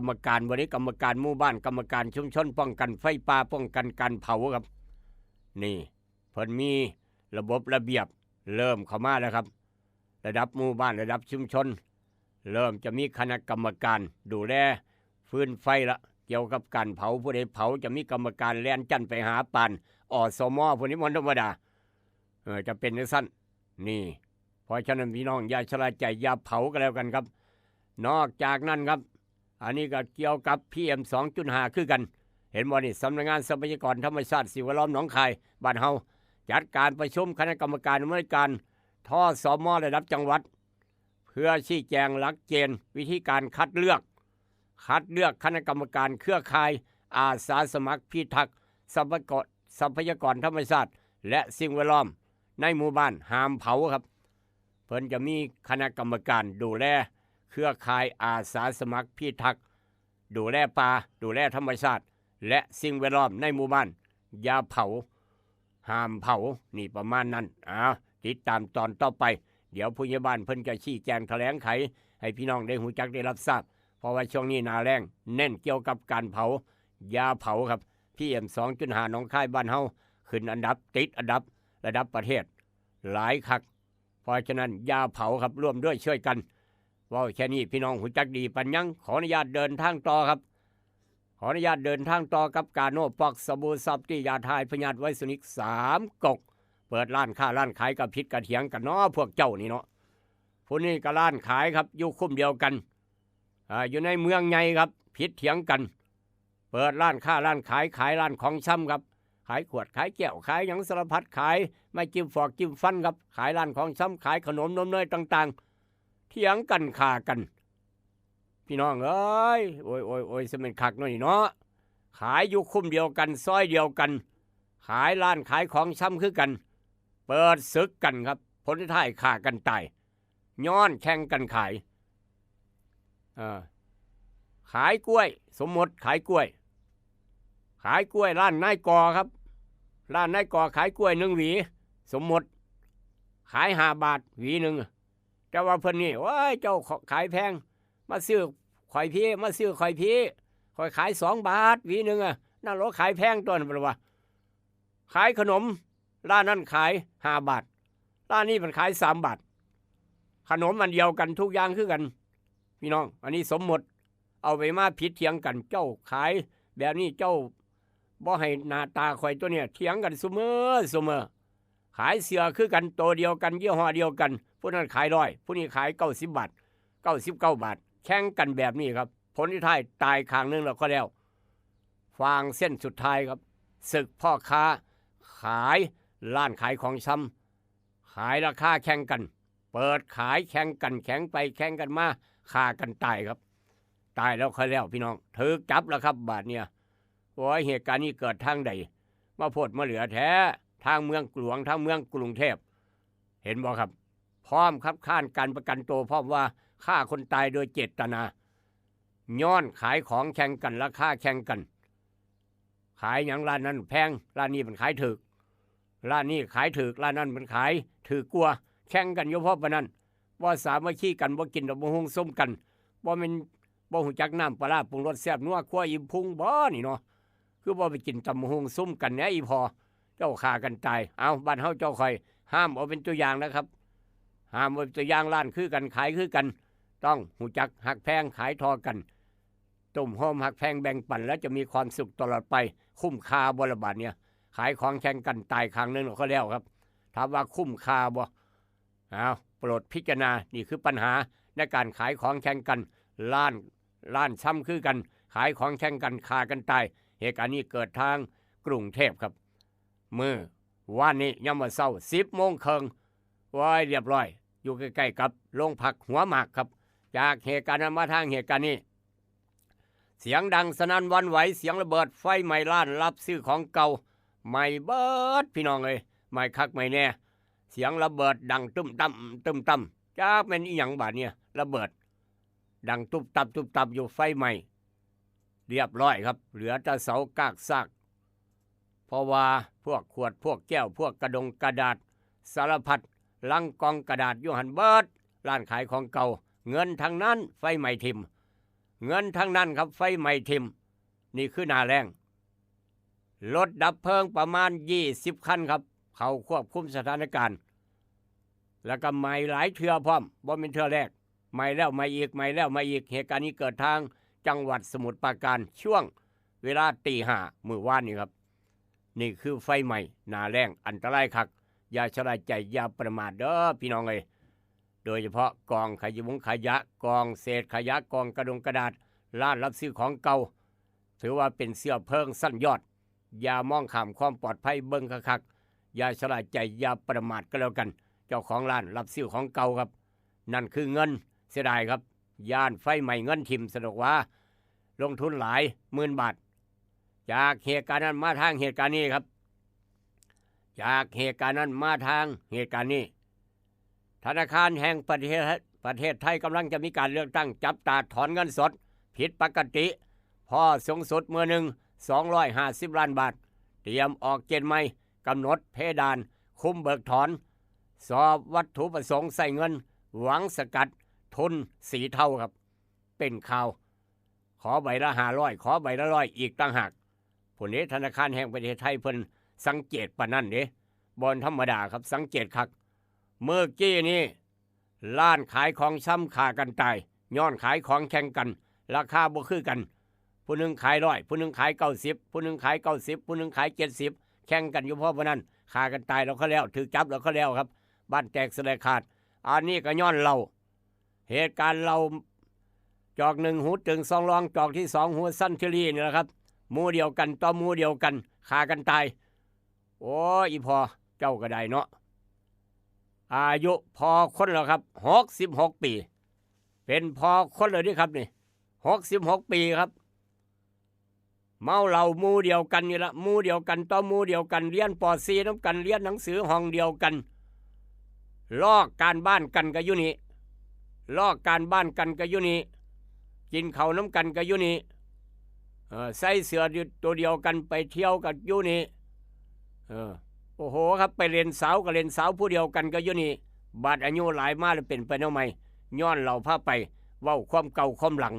มการบริกรรมการหมู่บ้านกรรมการชุมชนป้องกันไฟป่าป้องกันการเผาครับนี่เพิ่นมีระบบระเบียบเริ่มเข้ามาแล้วครับระดับหมู่บ้านระดับชุมชนเริ่มจะมีคณะกรรมการดูแลฟื้นไฟละเกี่ยวกับการเผาผู้ใดเผาจะมีกรรมการแล่นจั่นไปหาปานอสมผู้นี้มันธรรมดา จะเป็นจังซั่นนี่เพราะฉะนั้นพี่น้องอย่าชะล่าใจอย่าเผากันแล้วกันครับนอกจากนั้นครับอันนี้ก็เกี่ยวกับ PM 2.5 คือกันเห็นบ่นี่สำนักงานทรัพยากรธรรมชาติสิ่งแวดล้อมหนองคายบ้านเฮาจัดการประชุมคณะกรรมการอำนวยการท่อสม.ระดับจังหวัดเพื่อชี้แจงหลักเกณฑ์วิธีการคัดเลือกคณะกรรมการเครือข่ายอาสาสมัครพิทักษ์ทรัพยากรธรรมชาติและสิ่งแวดล้อมในหมู่บ้านห้ามเผาครับเพิ่นจะมีคณะกรรมการดูแลเครือข่ายอาสาสมัครพิทักษ์ดูแลป่าดูแลธรรมชาติและสิ่งแวดล้อมในหมู่บ้านอย่าเผาห้ามเผานี่ประมาณนั้นติดตามตอนต่อไปเดี๋ยวผู้ใหญ่บ้านเพิ่นจะชี้แจงแถลงไขให้พี่น้องได้หูจักได้รับทราบเพราะว่าช่วงนี้หน้าแล้งเน้นเกี่ยวกับการเผาอย่าเผาครับ PM 2.5 หนองคายบ้านเฮาขึ้นอันดับติดอันดับระดับประเทศหลายคักเพราะฉะนั้นอย่าเผาครับร่วมด้วยช่วยกันว่าแค่นี้พี่น้องหูจักดีปัญญังขออนุญาตเดินทางต่อครับขออนุญาตเดินทางต่อกับกาโน่ปอกสบู่ซอฟตี้ยาทายพญาธิไวสุนิก3 กกเปิดร้านค้าร้านขายกับพิษกระเถียงกันเนาะพวกเจ้านี่เนาะผู้นี้ก็ร้านขายครับอยู่คุ้มเดียวกันอยู่ในเมืองใหญ่ครับพิษเถียงกันเปิดร้านค้าร้านขายร้านของซ้ำครับขายขวดขายแก้วขายหยังสารพัดขายไม่จิ้มฟอกจิ้มฟันครับขายร้านของซ้ำขายขนมนมเนยต่างๆเถียงกันฆ่ากันพี่น้องเอ้ยโอ้ยสมัยคักหน่อยเนาะขายอยู่คุ้มเดียวกันซอยเดียวกันขายร้านขายของซ้ำคือกันเปิดศึกกันครับผลท้ายฆ่ากันตายย้อนแข่งกันขายขายกล้วยสมมติขายกล้วยร้านนายกอครับร้านนายกอขายกล้วย1 หวีสมมติขาย5 บาทหวี 1แต่ว่าเพิ่นนี่ว้ายเจ้าขายแพงมาซื้อข่อยพี่ข่อยขาย2 บาทหวี 1นั่นเราขายแพงตัวนั้นแปลว่าขายขนมร้านนั้นขาย5 บาทร้านนี้มันขาย3 บาทขนมมันเดียวกันทุกอย่างคือกันพี่น้องอันนี้สมมติเอาไปมาผิดเถียงกันเจ้าขายแบบนี้เจ้าบ่ให้หน้าตาข่อยตัวเนี่ยเถียงกันเสมอขายเสื้อคือกันตัวเดียวกันยี่ห้อเดียวกันผู้นั้นขาย100ผู้นี้ขาย90 บาท99 บาทแข่งกันแบบนี้ครับผลที่ท้ายตายข้างนึงแล้วก็แล้วฟางเส้นสุดท้ายครับศึกพ่อค้าขายร้านขายของชำขายราคาแข่งกันเปิดขายแข่งกันแข่งไปแข่งกันมาฆ่ากันตายครับตายแล้วค่อยแล้วพี่น้องถูกจับแล้วครับบาดเนี่ยว่าเหตุการณ์นี้เกิดทางใดมาโพดมาเหลือแท้ทางเมืองหลวงทางเมืองกรุงเทพเห็นบ่ครับพร้อมครับค้านการประกันตัวพร้อมว่าฆ่าคนตายโดยเจตนาย้อนขายของแข่งกันราคาแข่งกันขายอย่างร้านนั้นแพงร้านนี้มันขายถูกร้านนี้ขายถูกร้านนั้นมันขายถูกกว่าแข่งกันอยู่เพราะปะนั้นบ่สามัคคีกันบ่กินดอกบ่ฮุงส้มกันบ่แม่นบ่ฮู้จักน้ำปลาร้าปรุงรสแซ่บนัวคั่วอิ่มพุงบ่นี่เนาะคือบ่ไปกินตำบักหุ่งซุ่มกันแหน่อีพอเจ้าฆ่ากันตายเอาบ้านเฮาเจ้าค่อยห้ามเอาเป็นตัวอย่างนะครับห้ามเอาเป็นตัวอย่างร้านคือกันขายคือกันต้องฮู้จักหักแพงขายทอกันต้มหอมหักแพงแบ่งปันแล้วจะมีความสุขตลอดไปคุ้มค่าบ่ละบาดเนี่ยขายของแข่งกันตายครั้งนึงก็แล้วครับถามว่าคุ้มค่าบ่เอาโปรดพิจารณานี่คือปัญหาในการขายของแข่งกันร้านซ้ำคือกันขายของแข่งกันฆ่ากันตายเหตุการณ์นี้เกิดทางกรุงเทพครับวันนี้ยามมื้อเช้า 10:30 นไว้เรียบร้อยอยู่ใกล้ๆกับโรงพักหัวหมากครับจากเหตุการณ์นั้นมาทางเหตุการณ์นี้เสียงดังสนั่นหวั่นไหวเสียงระเบิดไฟไหม้ร้านรับซื้อของเก่าไหม้เบิดพี่น้องเอ้ยไหม้คักไหม้แน่เสียงระเบิดดังตึ้มตั้มจักเป็นอีหยังบาดเนี่ยระเบิดดังตุบตับอยู่ไฟไหม้เรียบร้อยครับเหลือแต่เสากากซากเพราะว่าพวกขวดพวกแก้วพวกกระดาษสารพัดลังกองกระดาษอยู่หันเบิดร้านขายของเก่าเงินทั้งนั้นไฟไหม้ทิ่มเงินทั้งนั้นครับไฟไหม้ทิ่มนี่คือหน้าแรงรถดับเพลิงประมาณ20 คันครับเขาควบคุมสถานการณ์แล้วก็ไหม้หลายเทื่อพร้อมบ่เป็นเทื่อแรกไหม้แล้วไหม้อีกเหตุการณ์นี้เกิดทางจังหวัดสมุทรปราการช่วงเวลา 5:00 น.มื้อวานนี้ครับนี่คือไฟไหม้หน้าแรงอันตรายคัก อย่าชะล่าใจอย่าประมาทเด้อพี่น้องเอ้ยโดยเฉพาะกองขยะกองเศษขยะกองกระดาษร้านรับซื้อของเก่าถือว่าเป็นเสื้อเพลิงสั้นยอดอย่ามองข้ามความปลอดภัยเบิ่งคักๆอย่าชะล่าใจอย่าประมาทก็แล้วกันเจ้าของร้านรับซื้อของเก่าครับนั่นคือเงินเสียดายครับย่านไฟใหม่เงินทิมสนุกว่าลงทุนหลายหมื่นบาทจากเหตุการณ์นั้นมาทางเหตุการณ์นี้ครับจากเหตุการณ์นั้นมาทางเหตุการณ์นี้ธนาคารแห่งประเทศไทยกำลังจะมีการเลือกตั้งจับตาถอนเงินสดผิดปกติพอสูงสุดมือหนึ่ง250 ล้านบาทเตรียมออกเกณฑ์ใหม่กำหนดเพดานคุมเบิกถอนสอบวัตถุประสงค์ใส่เงินหวังสกัดทุนสีเทาครับเป็นข่าวขอใบละ500ขอใบละ100อีกต่างหากผู้นี้ธนาคารแห่งประเทศไทยเพิ่นสังเกตปานนั้นเด้บอนธรรมดาครับสังเกตคักเมื่อกี้นี้ร้านขายของซ้ำขากันตายย้อนขายของแข่งกันราคาบ่คือกันผู้หนึงขาย100ผู้หนึงขาย90ผู้หนึงขาย90ผู้หนึงขาย70แข่งกันอยู่เพราะนั้นขากันตายแล้วก็แล้วถูกจับแล้วก็แล้วครับบ้านแตกสลายขาดอันนี้ก็ย้อนเราเหตุการณ์เราจอกหนึ่งหูตึงสองรองจอกที่2หูสั้นเชลีนี่แหละครับหมู่เดียวกันต่อหมู่เดียวกันขากันตายโอ้อีพอเจ้าก็ได้เนาะอายุพอคนแล้วครับ66 ปีเป็นพอคนเลยนี่ครับนี่66 ปีครับเมาเหล้าหมู่เดียวกันนี่ละหมู่เดียวกันต่อหมู่เดียวกันเรียนป .4 น้ำกันเรียนหนังสือห้องเดียวกันลอกการบ้านกันก็อยู่นี่ลอกการบ้านกันก็อยู่นี่กินข้าวน้ำกันก็อยู่นี่ใส่เสื้อตัวเดียวกันไปเที่ยวกับอยู่นี่โอ้โหครับไปเรียนสาวกับเรียนสาวผู้เดียวกันก็อยู่นี่บาดอายุหลายมาแล้วเป็นไปทำไมย้อนเราพาไปเว้าความเก่าความหลัง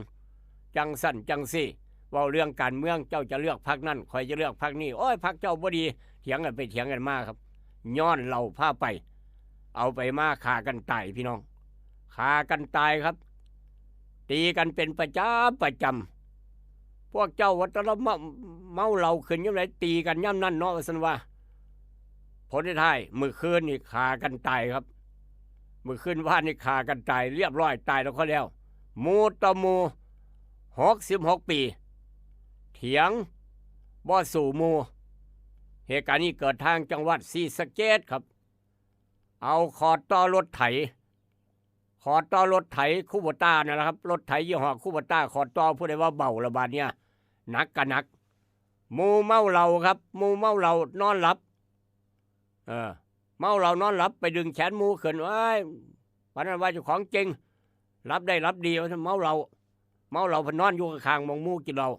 จังสั่นจังซี่เว้าเรื่องการเมืองเจ้าจะเลือกพรรคนั่นคอยจะเลือกพรรคนี้โอ้ยพรรคเจ้าบ่ดีเถียงกันไปเถียงกันมาครับย้อนเราพาไปเอาไปมาฆ่ากันตายพี่น้องฆ่ากันตายครับตีกันเป็นประจำพวกเจ้าวัตรเมาเหล้าขึ้นยังไงตีกันย่ำนั่นเนาะสันว่าผลท้ายมือคืนนี่ฆ่ากันตายครับมือคืนว่านี่ฆ่ากันตายเรียบร้อยตายแล้วก็แล้วหมู่ต่อหมู่66 ปีเถียงบ่สู่หมู่เหตุการณ์นี้เกิดทางจังหวัดศรีสะเกษครับเอาขอดต่อรถไถคูโบต้านั่นแหละครับรถไถยี่ห้อคูโบต้าขอดต่อผู้ใดว่าเบาระบาดเนี่ยหนักกันหนักหมู่เมาเหล้าครับหมู่เมาเหล้านอนหลับเมาเหล้านอนหลับไปดึงแขนหมู่ขึ้นเอ้ยวันนั้นว่าเจ้าของจริงรับได้รับดีว่าเมาเหล้าพนอนอยู่ข้างมองหมู่กินเหล้า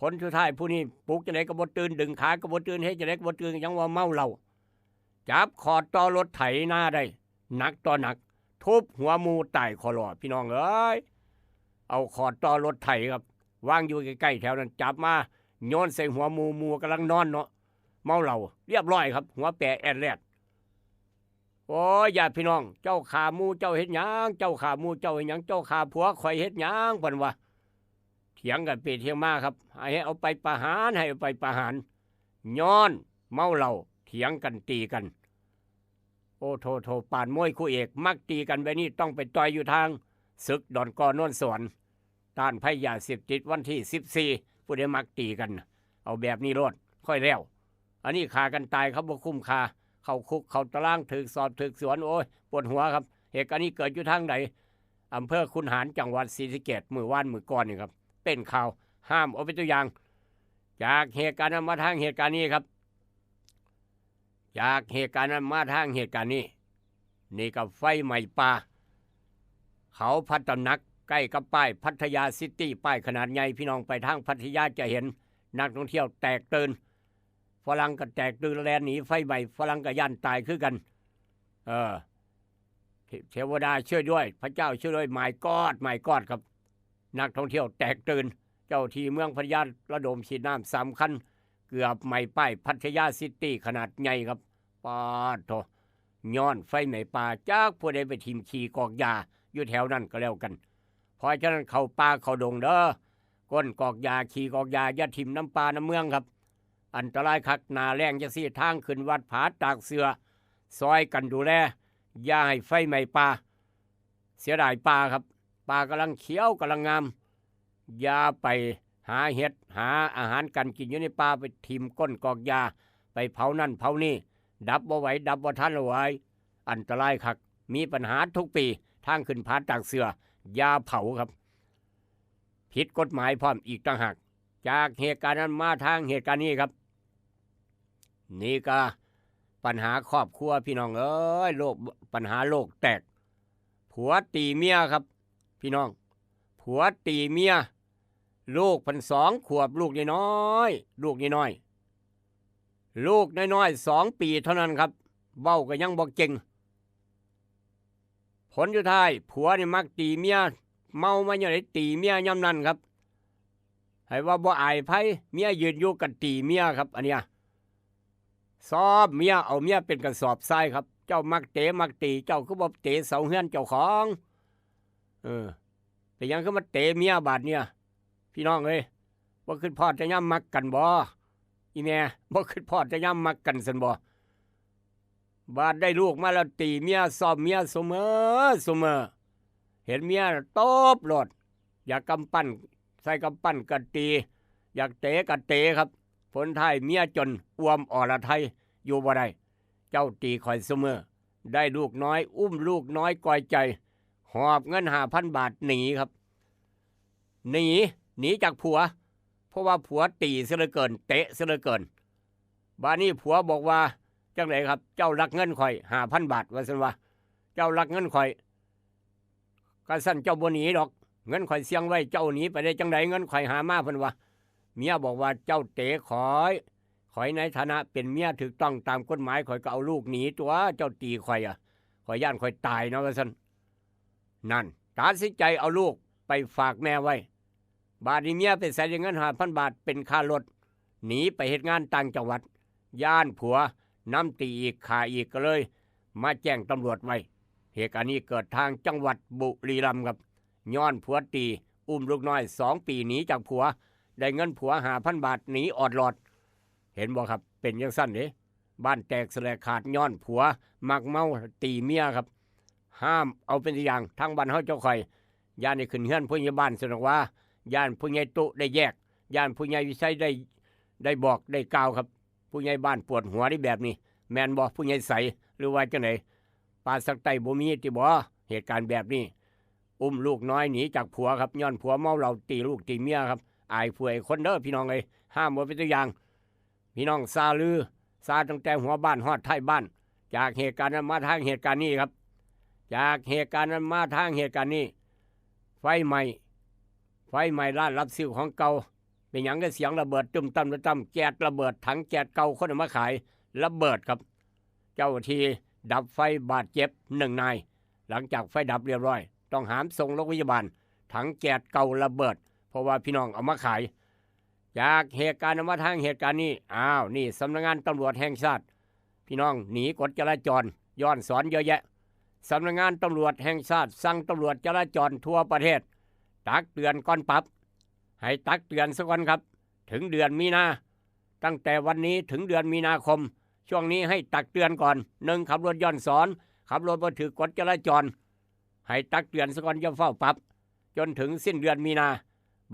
ผลสุดท้ายผู้นี้ปลุกจะไหนก็บ่ตื่นดึงขาก็บ่ตื่นเฮ็ดจะไหนก็บ่ตื่นยังว่าเมาเหล้าจับขอดต่อรถไถหน้าได้หนักต่อหนักทุบหัวหมูตายคอหลอดพี่น้องเอ้ยเอาขอดต่อรถไถครับวางอยู่ใกล้ๆแถวนั้นจับมาโยนใส่หัวหมูกำลังนอนเนาะเมาเหล้าเรียบร้อยครับหัวแปะแอดแลดโอ้ยญาติพี่น้องเจ้าขาหมูเจ้าเฮ็ดหยังเจ้าขาหมูเจ้าเฮ็ดหยังเจ้าขาผัวข่อยเฮ็ดหยังเพิ่นว่าเถียงกันไปเถียงมาครับให้เอาไปประหารให้เอาไปประหารย้อนเมาเหล้าเถียงกันตีกันโอ้โทป่านมวยคู่เอกมักตีกันแบบนี้ต้องไปต่อยอยู่ทางศึกดอนกอโน่นสวนต้านภัยยาเสพติดวันที่14ผู้ใดมักตีกันเอาแบบนี้รอดค่อยแล้วอันนี้ฆ่ากันตายเขาบ่คุ้มค่าเข้าคุกเข้าตารางถึกสอบถึกสวนโอ้ยปวดหัวครับเหตุการณ์นี้เกิดอยู่ทางไหนอำเภอคุนหารจังหวัดศรีสะเกษมื้อวานมื้อก่อนนี่ครับเป็นข่าวห้ามเอาเป็นตัวอย่างจากเหตุการณ์นั้นมาทางเหตุการณ์นี้ครับจากเหตุการณ์นั้นมาทางเหตุการณ์นี้นี่กับไฟไหม้ป่าเขาพัฒตำหนักใกล้กับป้ายพัทยาซิตี้ป้ายขนาดใหญ่พี่น้องไปทางพัทยาจะเห็นนักท่องเที่ยวแตกตื่นฝรั่งก็แตกตื่นแลนหนีไฟไหม้ฝรั่งก็ย่านตายคือกันเทวดาช่วยด้วยพระเจ้าช่วยด้วยหมายกอดครับนักท่องเที่ยวแตกตื่นเจ้าที่เมืองพัทยาระดมฉีดน้ำ3 คันเกือบไหม้ป้ายพัทยาซิตี้ขนาดใหญ่ครับปาดโถย้อนไฟไหม้ป่าจากผู้ใดไปทิมขี่กอกยาอยู่แถวนั้นก็แล้วกันเพราะฉะนั้นเข้าป่าเข้าดงเด้อก้นกอกยาขี่กอกยาอย่าทิมน้ำป่าน้ำเมืองครับอันตรายคักนาแรงจะซี่ทางขึ้นวัดผาตากเสือ ซอยกันดูแลอย่าให้ไฟไหม้ป่าเสียดายป่าครับป่ากำลังเขียวกำลังงามอย่าไปหาเห็ดหาอาหารกันกินอยู่ในป่าไปทิ่มก้นกอกยาไปเผานั่นเผานี่ดับบ่ไหวดับบ่ทันเอาไว้อันตรายคักมีปัญหาทุกปีทางขึ้นผาตากเสือยาเผาครับผิดกฎหมายพร้อมอีกต่างหากจากเหตุการณ์นั้นมาทางเหตุการณ์นี้ครับนี่ก็ปัญหาครอบครัวพี่น้องเอ้ยโลกปัญหาโลกแตกผัวตีเมียครับพี่น้องผัวตีเมียลูกพัน2 ขวบลูกน้อยๆลูกน้อย2 ปีเท่านั้นครับเว้าก็ยังบ่เก่งผลสุดท้ายผัวนี่มักตีเมียเมามาอย่างไรตีเมียย่ำนั้นครับให้ว่าบ่อายไผเมียยืนอยู่กันตีเมียครับอันเนี้ยสอบเมียเอาเมียเป็นกระสอบทรายครับเจ้ามักเตะมักตีเจ้าคือบ่เตะเสาเฮือนเจ้าของแต่ยังคือมาเตะเมียบาดเนี่ยพี่น้องเอ้ยบ่คิดพอจะย่ำมักกันบ่อีแม่บ่คิดพอจะย่ำมักกันซั่นบ่บาดได้ลูกมาแล้วตีเมียสอบเมียเสมอเห็นเมียตบโลดอยากกำปั้นใส่กำปั้นก็ตีอยากเตะก็เตะครับผลท้ายเมียจนอ้วมอรไทยอยู่บ่ได้เจ้าตีข่อยเสมอได้ลูกน้อยอุ้มลูกน้อยก่อยใจหอบเงิน5,000 บาทหนีครับหนีจากผัวเพราะว่าผัวตีเสียเหลือเกินเตะเสียเหลือเกินบ้านนี้ผัวบอกว่าจังไหนครับเจ้ารักเงินข่อย5,000 บาทว่าซั่นว่าเจ้ารักเงินข่อยก็สั่นเจ้าบ่หนีดอกเงินข่อยเสียงไว้เจ้าหนีไปได้จังไดเงินข่อยหามาเพิ่นว่าเมียบอกว่าเจ้าเตะข่อยในฐานะเป็นเมียถูกต้องตามกฎหมายข่อยก็เอาลูกหนีตัวเจ้าตีข่อยข่อยย่านข่อยตายเนาะว่าซั่นนั่นตัดสินใจเอาลูกไปฝากแม่ไว้บาดนี้เมียไปใส่เงิน5,000 บาทเป็นค่ารถหนีไปเฮ็ดงานต่างจังหวัดย่านผัวน้ำตีอีกขาอีกก็เลยมาแจ้งตำรวจไว้เหตุการณ์นี้เกิดทางจังหวัดบุรีรัมย์ครับย้อนผัวตีอุ้มลูกน้อย2 ปีหนีจากผัวได้เงินผัว5,000 บาทหนีออดหลอดเห็นบ่ครับเป็นจังซั่นเด้บ้านแตกสลายขาดย้อนผัวมักเมาตีเมียครับห้ามเอาเป็นตัวอย่างทางบ้านเฮาเจ้าข่อยย่านได้ขึ้นเฮือนผู้ใหญ่บ้านสนอกว่าย่านผู้ใหญ่ตุได้แยกย่านผู้ใหญ่วิชัยได้บอกได้กล่าวครับผู้ใหญ่บ้านปวดหัวได้แบบนี้แม่นบ่ผู้ใหญ่ใสหรือว่าจังไดปาสักไตบ่มีติบ่เหตุการณ์แบบนี้อุ้มลูกน้อยหนีจากผัวครับย้อนผัวเมาเหล้าตีลูกตีเมียครับอายผู้ใหญ่คนเด้อพี่น้องเอ้ยห้ามบ่เป็นตัวอย่างพี่น้องซาลือซาตั้งแต่หัวบ้านฮอดท้ายบ้านจากเหตุการณ์นั้นมาทางเหตุการณ์นี้ครับจากเหตุการณ์นั้นมาทางเหตุการณ์นี้ไฟไหม้ร้านรับซื้อของเก่าเป็นหยังก็เสียงระเบิดตุ้มตั้มแก๊สระเบิดถังแก๊สเก่าคนเอามาขายระเบิดครับเจ้าที่ดับไฟบาดเจ็บ1 นายหลังจากไฟดับเรียบร้อยต้องหามส่งโรงพยาบาลถังแก๊สเก่าระเบิดเพราะว่าพี่น้องเอามาขายจากเหตุการณ์มาทางเหตุการณ์นี้นี่สำนักงานตำรวจแห่งชาติพี่น้องหนีกฎจราจรย้อนสอนเยอะแยะสำนักงานตำรวจแห่งชาติสั่งตำรวจจราจรทั่วประเทศตักเตือนก่อนปรับให้ตักเตือนซะก่อนครับถึงเดือนมีนาตั้งแต่วันนี้ถึงเดือนมีนาคมช่วงนี้ให้ตักเตือนก่อน1ขับรถย้อนสอนขับรถบ่ถือกฎจราจรให้ตักเตือนซะก่อนอย่าเฝ้าปรับจนถึงสิ้นเดือนมีนา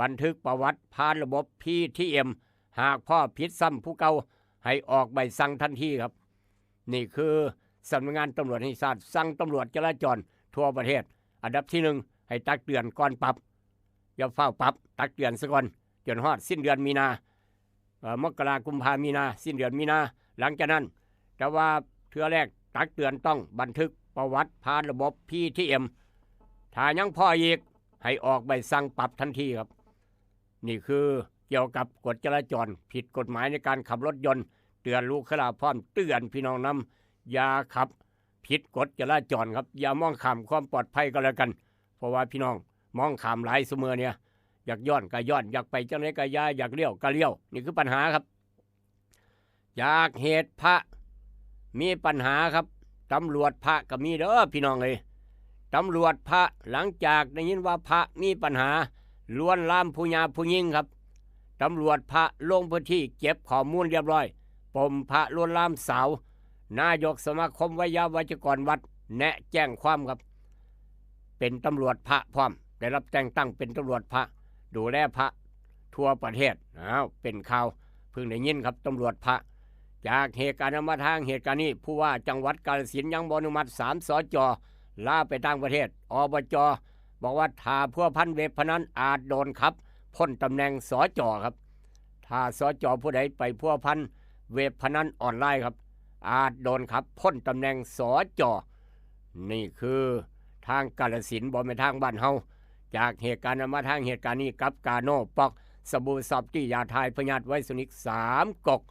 บันทึกประวัติผ่านระบบ PTM หากพ่อผิดซ้ำผู้เก่าให้ออกใบสั่งทันทีครับนี่คือสำนักงานตำรวจแห่งชาติสั่งตำรวจจราจรทั่วประเทศอันดับที่1ให้ตักเตือนก่อนปรับอย่าเฝ้าปรับตักเตือนซะก่อนจนฮอดสิ้นเดือนมีนามกราคมกุมภาพันธ์มีนาสิ้นเดือนมีนาหลังจากนั้นแต่ว่าเทื่อแรกตักเตือนต้องบันทึกประวัติผ่านระบบ PTM ถ้ายังพออีกให้ออกใบสั่งปรับทันทีครับนี่คือเกี่ยวกับกฎจราจรผิดกฎหมายในการขับรถยนต์เตือนลูกค้าพร้อมเตือนพี่น้องนำอย่าขับผิดกฎจราจรครับอย่ามองข้ามความปลอดภัยก็แล้วกันเพราะว่าพี่น้องมองข้ามหลายเสมอเนี่ยอยากย้อนก็ย้อนอยากไปจังได๋ก็ย้ายอยากเลี้ยวก็เลี้ยวนี่คือปัญหาครับอยากเหตุพระมีปัญหาครับตำรวจพระก็มีเด้อพี่น้องเอ้ยตำรวจพระหลังจากได้ยินว่าพระมีปัญหาล้วนลามผู้หญิงผู้หญิงครับตำรวจพระลงพื้นที่เก็บข้อมูลเรียบร้อยปมพระล้วนลามสาว นายกสมาคมวิทยาวัจกรวัดแนะแจ้งความครับเป็นตำรวจพระพร้อมได้รับแต่งตั้งเป็นตำรวจพระดูแลพระทั่วประเทศเป็นข่าวเพิ่งได้ยินครับตำรวจพระจากเหตุการณ์มาทางเหตุการณ์นี้ผู้ว่าจังหวัดกาฬสินธุ์ยังบ่อนุมัติ3 สจ.ลาไปต่างประเทศอบจ.บอกว่าถ้าพัวพันเว็บพนันอาจโดนครับพ้นตำแหน่งสจ.ครับถ้าสจ.ผู้ใดไปพัวพันเว็บพนันออนไลน์ครับอาจโดนครับพ้นตำแหน่งสจ.นี่คือทางกาฬสินธุ์บ่แม่นทางบ้านเฮาจากเหตุการณ์มาทางเหตุการณ์นี้กับกาโน่ปอกสบู่ซอฟตี้ยาทายพยาธิไวโซนิก3 กก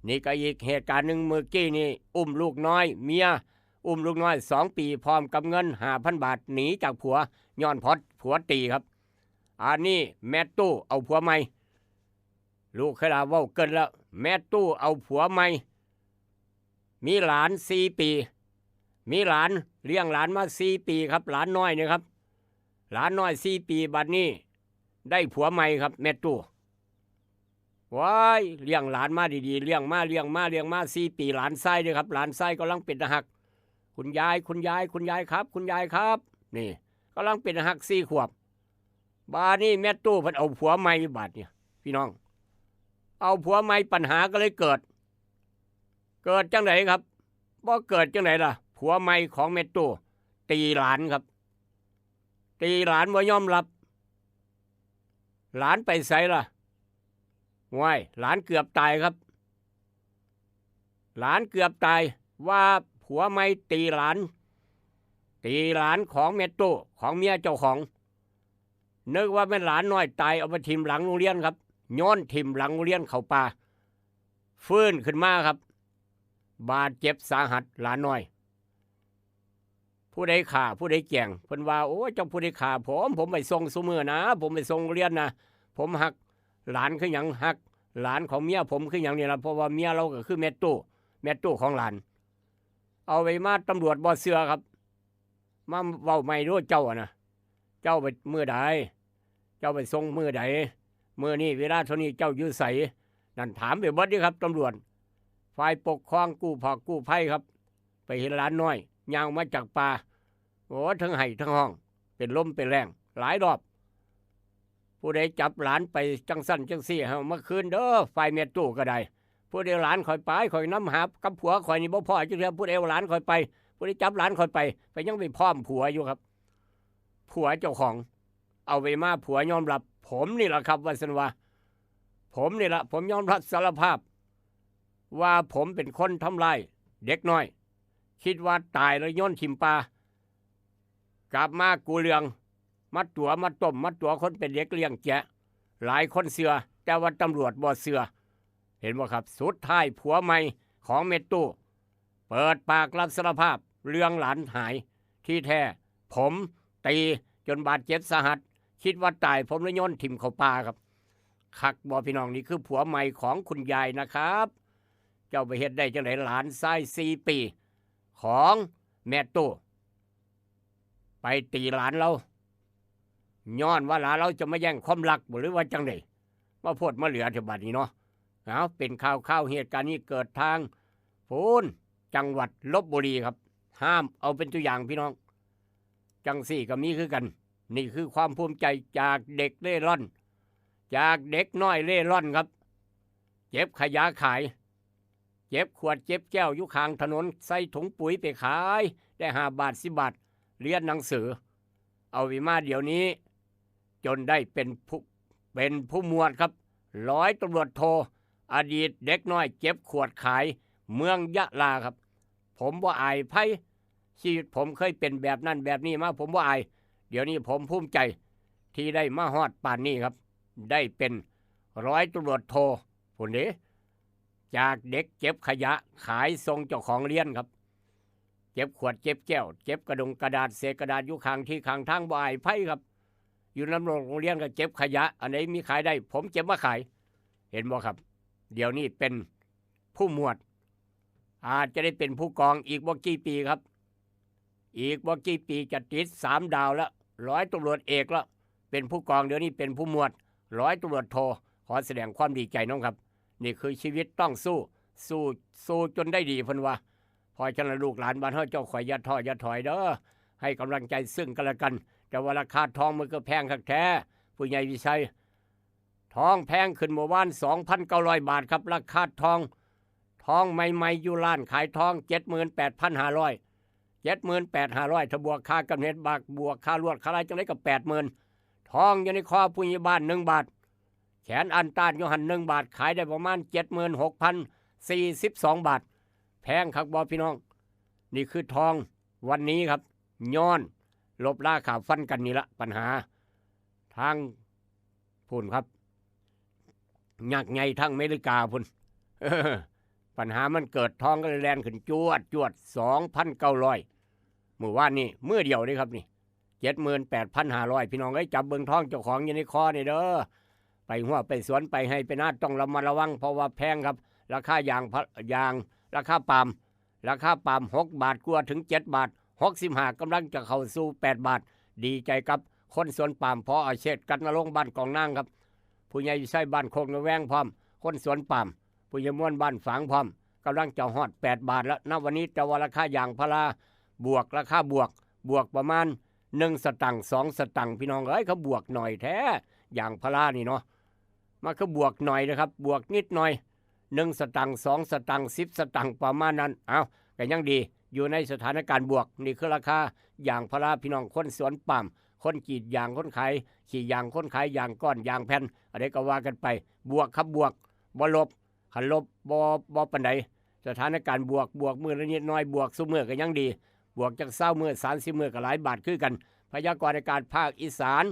นี่ก็อีกเหตุการณ์หนึ่งเมื่อกี้นี่อุ้มลูกน้อยเมียอุ้มลูกน้อย2 ปีพร้อมกับเงิน 5,000 บาทหนีจากผัวย้อนพอดผัวตีครับอันนี้แม่ตู้เอาผัวใหม่ลูกเคยลาเว้าเกินแล้วแม่ตู้เอาผัวใหม่มีหลาน4 ปีมีหลานเลี้ยงหลานมา4 ปีครับหลานน้อยเนี่ยครับหลานน้อย4 ปีบัดนี้ได้ผัวใหม่ครับแม่ตู้ว้ายเลี้ยงหลานมาดีๆเลี้ยงมา4 ปีหลานไส้ด้วยครับหลานไส้กำลังเป็นหักคุณยายครับคุณยายครับนี่กำลังเป็นหัก4 ขวบบาดนี้แม่ตู้เพิ่นเอาผัวใหม่บาดเนี่ยพี่น้องเอาผัวใหม่ปัญหาก็เลยเกิดจังไหนครับบ่เกิดจังไหนล่ะผัวใหม่ของแม่ตู้ตีหลานครับตีหลานบ่ยอมรับหลานไปไสล่ะว้ายหลานเกือบตายครับหลานเกือบตายว่าผัวใหม่ตีหลานของแม่ตู้ของเมียเจ้าของนึกว่าเป็นหลานน้อยตายเอาไปทิ่มหลังโรงเรียนครับโยนทิ่มหลังโรงเรียนเข้าป่าฟื้นขึ้นมาครับบาดเจ็บสาหัสหลานน้อยผู้ใดฆ่าผู้ใดแก่งเพิ่นว่าโอ้เจ้าผู้ใดฆ่าผมไปส่งซุมื้อนะผมไปส่งเรียนนะผมหักหลานคือหยังหักหลานของเมียผมคือหยังนี่ล่ะเพราะว่าเมียเราก็คือแม่ตู้ของหลานเอาไปมาตำรวจบ่เชื่อครับมาเว้าไม่รู้เจ้านะเจ้าไปมื้อใดเจ้าไปส่งมื้อใดมื้อนี้เวลาเท่านี้เจ้าอยู่ไสนั่นถามไปเบิดนี่ครับตำรวจฝ่ายปกครองกู้ภัยครับไปเห็นหลานน้อยย่างมาจากป่าโอ้ทั้งไห้ทั้งห้องเป็นลมเป็นแรงหลายรอบผู้ใดจับหลานไปจังสั้นจังซี่เฮามาคืนเด้อฝ่ายแม่ตู้ก็ได้ผู้ใดหลานคอยไปคอยนำหากับผัวคอยนี่บ่พอจังเทื่อผู้ใดเอาหลานคอยไปผู้ใดจับหลานคอยไปยังไปพร้อมผัวอยู่ครับผัวเจ้าของเอาไปมาผัวยอมรับผมนี่ล่ะครับว่าซั่นว่าผมนี่ล่ะผมยอมรับสารภาพว่าผมเป็นคนทำลายเด็กน้อยคิดว่าตายแล้วโยนทิ่มป่ากลับมากูเรืองมัดตัวมัดต้มมัดตัวคนเป็นเด็กเลี้ยงแกะหลายคนเสือแต่ว่าตำรวจบ่เสือเห็นบ่ครับสุดท้ายผัวใหม่ของเมตู้เปิดปากรับสารภาพเรื่องหลานหายที่แท้ผมตีจนบาดเจ็บสาหัสคิดว่าตายผมเลยโยนทิ่มเข้าป่าครับคักบ่พี่น้องนี่คือผัวใหม่ของคุณยายนะครับเจ้าไปเฮ็ดได้จังได๋หลานชาย4 ปีของแม่ตู้ไปตีหลานเราย้อนว่าหลานเราจะมาแย่งความรักหรือว่าจังได๋มาโพดมาเหลือเถอะบัดนี้เนาะเป็นข่าวเหตุการณ์นี้เกิดทางพูนจังหวัดลพบุรีครับห้ามเอาเป็นตัวอย่างพี่น้องจังสี่ก็มีคือกันนี่คือความภูมิใจจากเด็กเล่ร่อนจากเด็กน้อยเล่ร่อนครับเก็บขยะขายเก็บขวดเก็บแก้วอยู่ข้างถนนใส่ถุงปุ๋ยไปขายได้5 บาท10 บาทเรียนหนังสือเอาวิมาเดี๋ยวนี้จนได้เป็นผู้หมวดครับร้อยตำรวจโทอดีตเด็กน้อยเก็บขวดขายเมืองยะลาครับผมว่าอายไพ่ชีวิตผมเคยเป็นแบบนั้นแบบนี้มาผมว่าอายเดี๋ยวนี้ผมภูมิใจที่ได้มาฮอดป่านนี้ครับได้เป็นร้อยตำรวจโทผู้นี้จากเด็กเก็บขยะขายทรงเจ้าของเรียนครับเก็บขวดเก็บแก้วเก็บกระดาษเศษกระดาษอยู่ข้างที่ข้างทางบ่ายไพ่ครับอยู่น้ำโรงเรียนก็เก็บขยะอันไหนมีขายได้ผมเก็บมาขายเห็นบ่ครับเดี๋ยวนี้เป็นผู้หมวดอาจจะได้เป็นผู้กองอีกบ่กี่ปีครับอีกบ่กี่ปีจะติด3 ดาวแล้วร้อยตำรวจเอกแล้วเป็นผู้กองเดี๋ยวนี้เป็นผู้หมวดร้อยตำรวจโทขอแสดงความดีใจน้องครับนี่คือชีวิตต้องสู้จนได้ดีเพิ่นว่า พอฉะนั้นลูกหลานบ้านเฮาเจ้าข่อยอย่าท้ออย่าถอยเด้อให้กำลังใจซึ่งกันและกันแต่ว่าราคาทองมันก็แพงคักแท้ผู้ใหญ่วิชัยทองแพงขึ้นเมื่อวาน 2,900 บาทครับราคาทองใหม่ๆอยู่ร้านขายทอง 78,500 78,500ถ้าบวกค่ากำเนิดบาทบวกค่าลวดค่าอะไรจังได๋ก็ 80,000 ทองอยู่ในคอผู้ใหญ่บ้าน1 บาทแขนอันต้านอยู่หัน1 บาทขายได้ประมาณ 76,042 บาทแพงคักบ่พี่น้องนี่คือทองวันนี้ครับย้อนลบราคาฟันกันนี่ละปัญหาทางพุ่นครับยักษ์ใหญ่ทั้งอเมริกาพุ่น ปัญหามันเกิดทองก็เลยแลนขึ้นจวด 2,900 เมื่อวานนี้มื้อเดียวนี่ครับนี่ 78,500 พี่น้องเอ้ยจับเบิ่งทองเจ้าของอยู่ในคอนี่เด้อไปหัวไปสวนไปให้ไปนาต้องระมัดระวังเพราะว่าแพงครับราคายางราคาปาล์ม6 บาทกว่าถึง7 บาท65กำลังจะเข้าสู่8 บาทดีใจกับคนสวนปาล์มพออาเชษกันนรงค์บ้านกองนางครับผู้ใหญ่ใช้บ้านโคกระแวงพร้อมคนสวนปาล์มผู้ใหญ่ม่วนบ้านฝางพร้อมกำลังจะฮอด8 บาทแล้วณวันนี้แต่ว่าราคายางพาราบวกราคาบวกประมาณ1 สตังค์2 สตังค์พี่น้องเอ้ยเขาบวกหน่อยแท้อย่างพารานี่เนาะมันก็บวกหน่อยนะครับบวกนิดหน่อย1 สตังค์2 สตังค์10 สตังค์ประมาณนั้นเอาก็ยังดีอยู่ในสถานการณ์บวกนี่คือราคาอย่างพาราพี่น้องคนสวนปาล์มคนกรีดยางคนขายขี่ยางคนขายยางก้อนยางแผ่นอะไรก็ว่ากันไปบวกครับบวกบ่ลบขันลบบ่ปานใดสถานการณ์บวกมือละนิดน้อยบวกซุมื้อก็ยังดีบวกจาก20 มื้อ30 มื้อก็หลายบาทคือกันพยากรณ์อากาศภาคอีสาน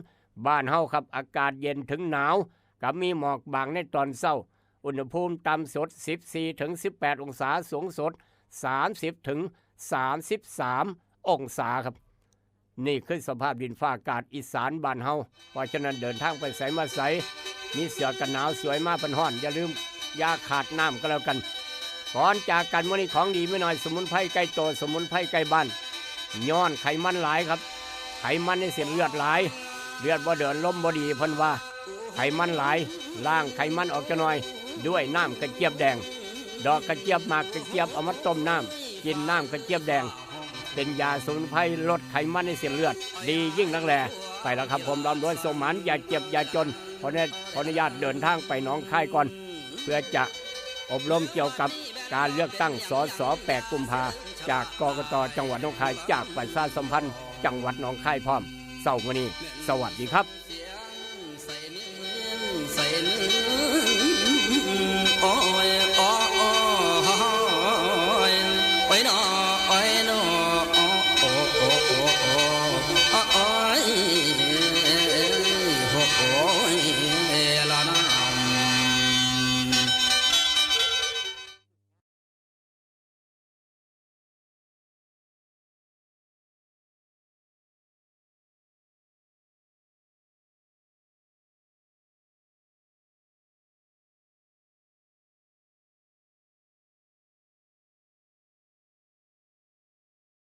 บ้านเฮาครับอากาศเย็นถึงหนาวกับมีหมอกบางในตอนเช้าอุณหภูมิต่ำสุด14ถึง18 องศาสูงสุด30ถึง33 องศาครับนี่คือสภาพดินฟ้าอากาศอีสานบ้านเฮาเพราะฉะนั้นเดินทางไปไสมาไสมีเสื้อกันหนาวสวยมาเป็นฮ้อนอย่าลืมยาขาดน้ำก็แล้วกันก่อนจากกันวันนี้ของดีไม่น้อยสมุนไพรใกล้โตสมุนไพรใกล้บ้านย้อนไขมันหลายครับไขมันในเส้นเลือดหลายเลือดบ่เดินลมบ่ดีเพิ่นว่าไขมันหลายล้างไขมันออกจะหน่อยด้วยน้ำกระเจี๊ยบแดงดอกกระเจี๊ยบหมากกระเจี๊ยบเอามาต้มน้ำกินน้ำกระเจี๊ยบแดงเป็นยาสมุนไพรลดไขมันในเส้นเลือดดียิ่งนักแลไปแล้วครับผมดำด้วยสมานอย่าเจ็บอย่าจนขออนุญาตเดินทางไปหนองคายก่อนเพื่อจะอบรมเกี่ยวกับการเลือกตั้งสส8 กุมภาจากกกต.จังหวัดหนองคายจากประชาสัมพันธ์จังหวัดหนองคายพร้อมเสาร์วันนี้สวัสดีครับ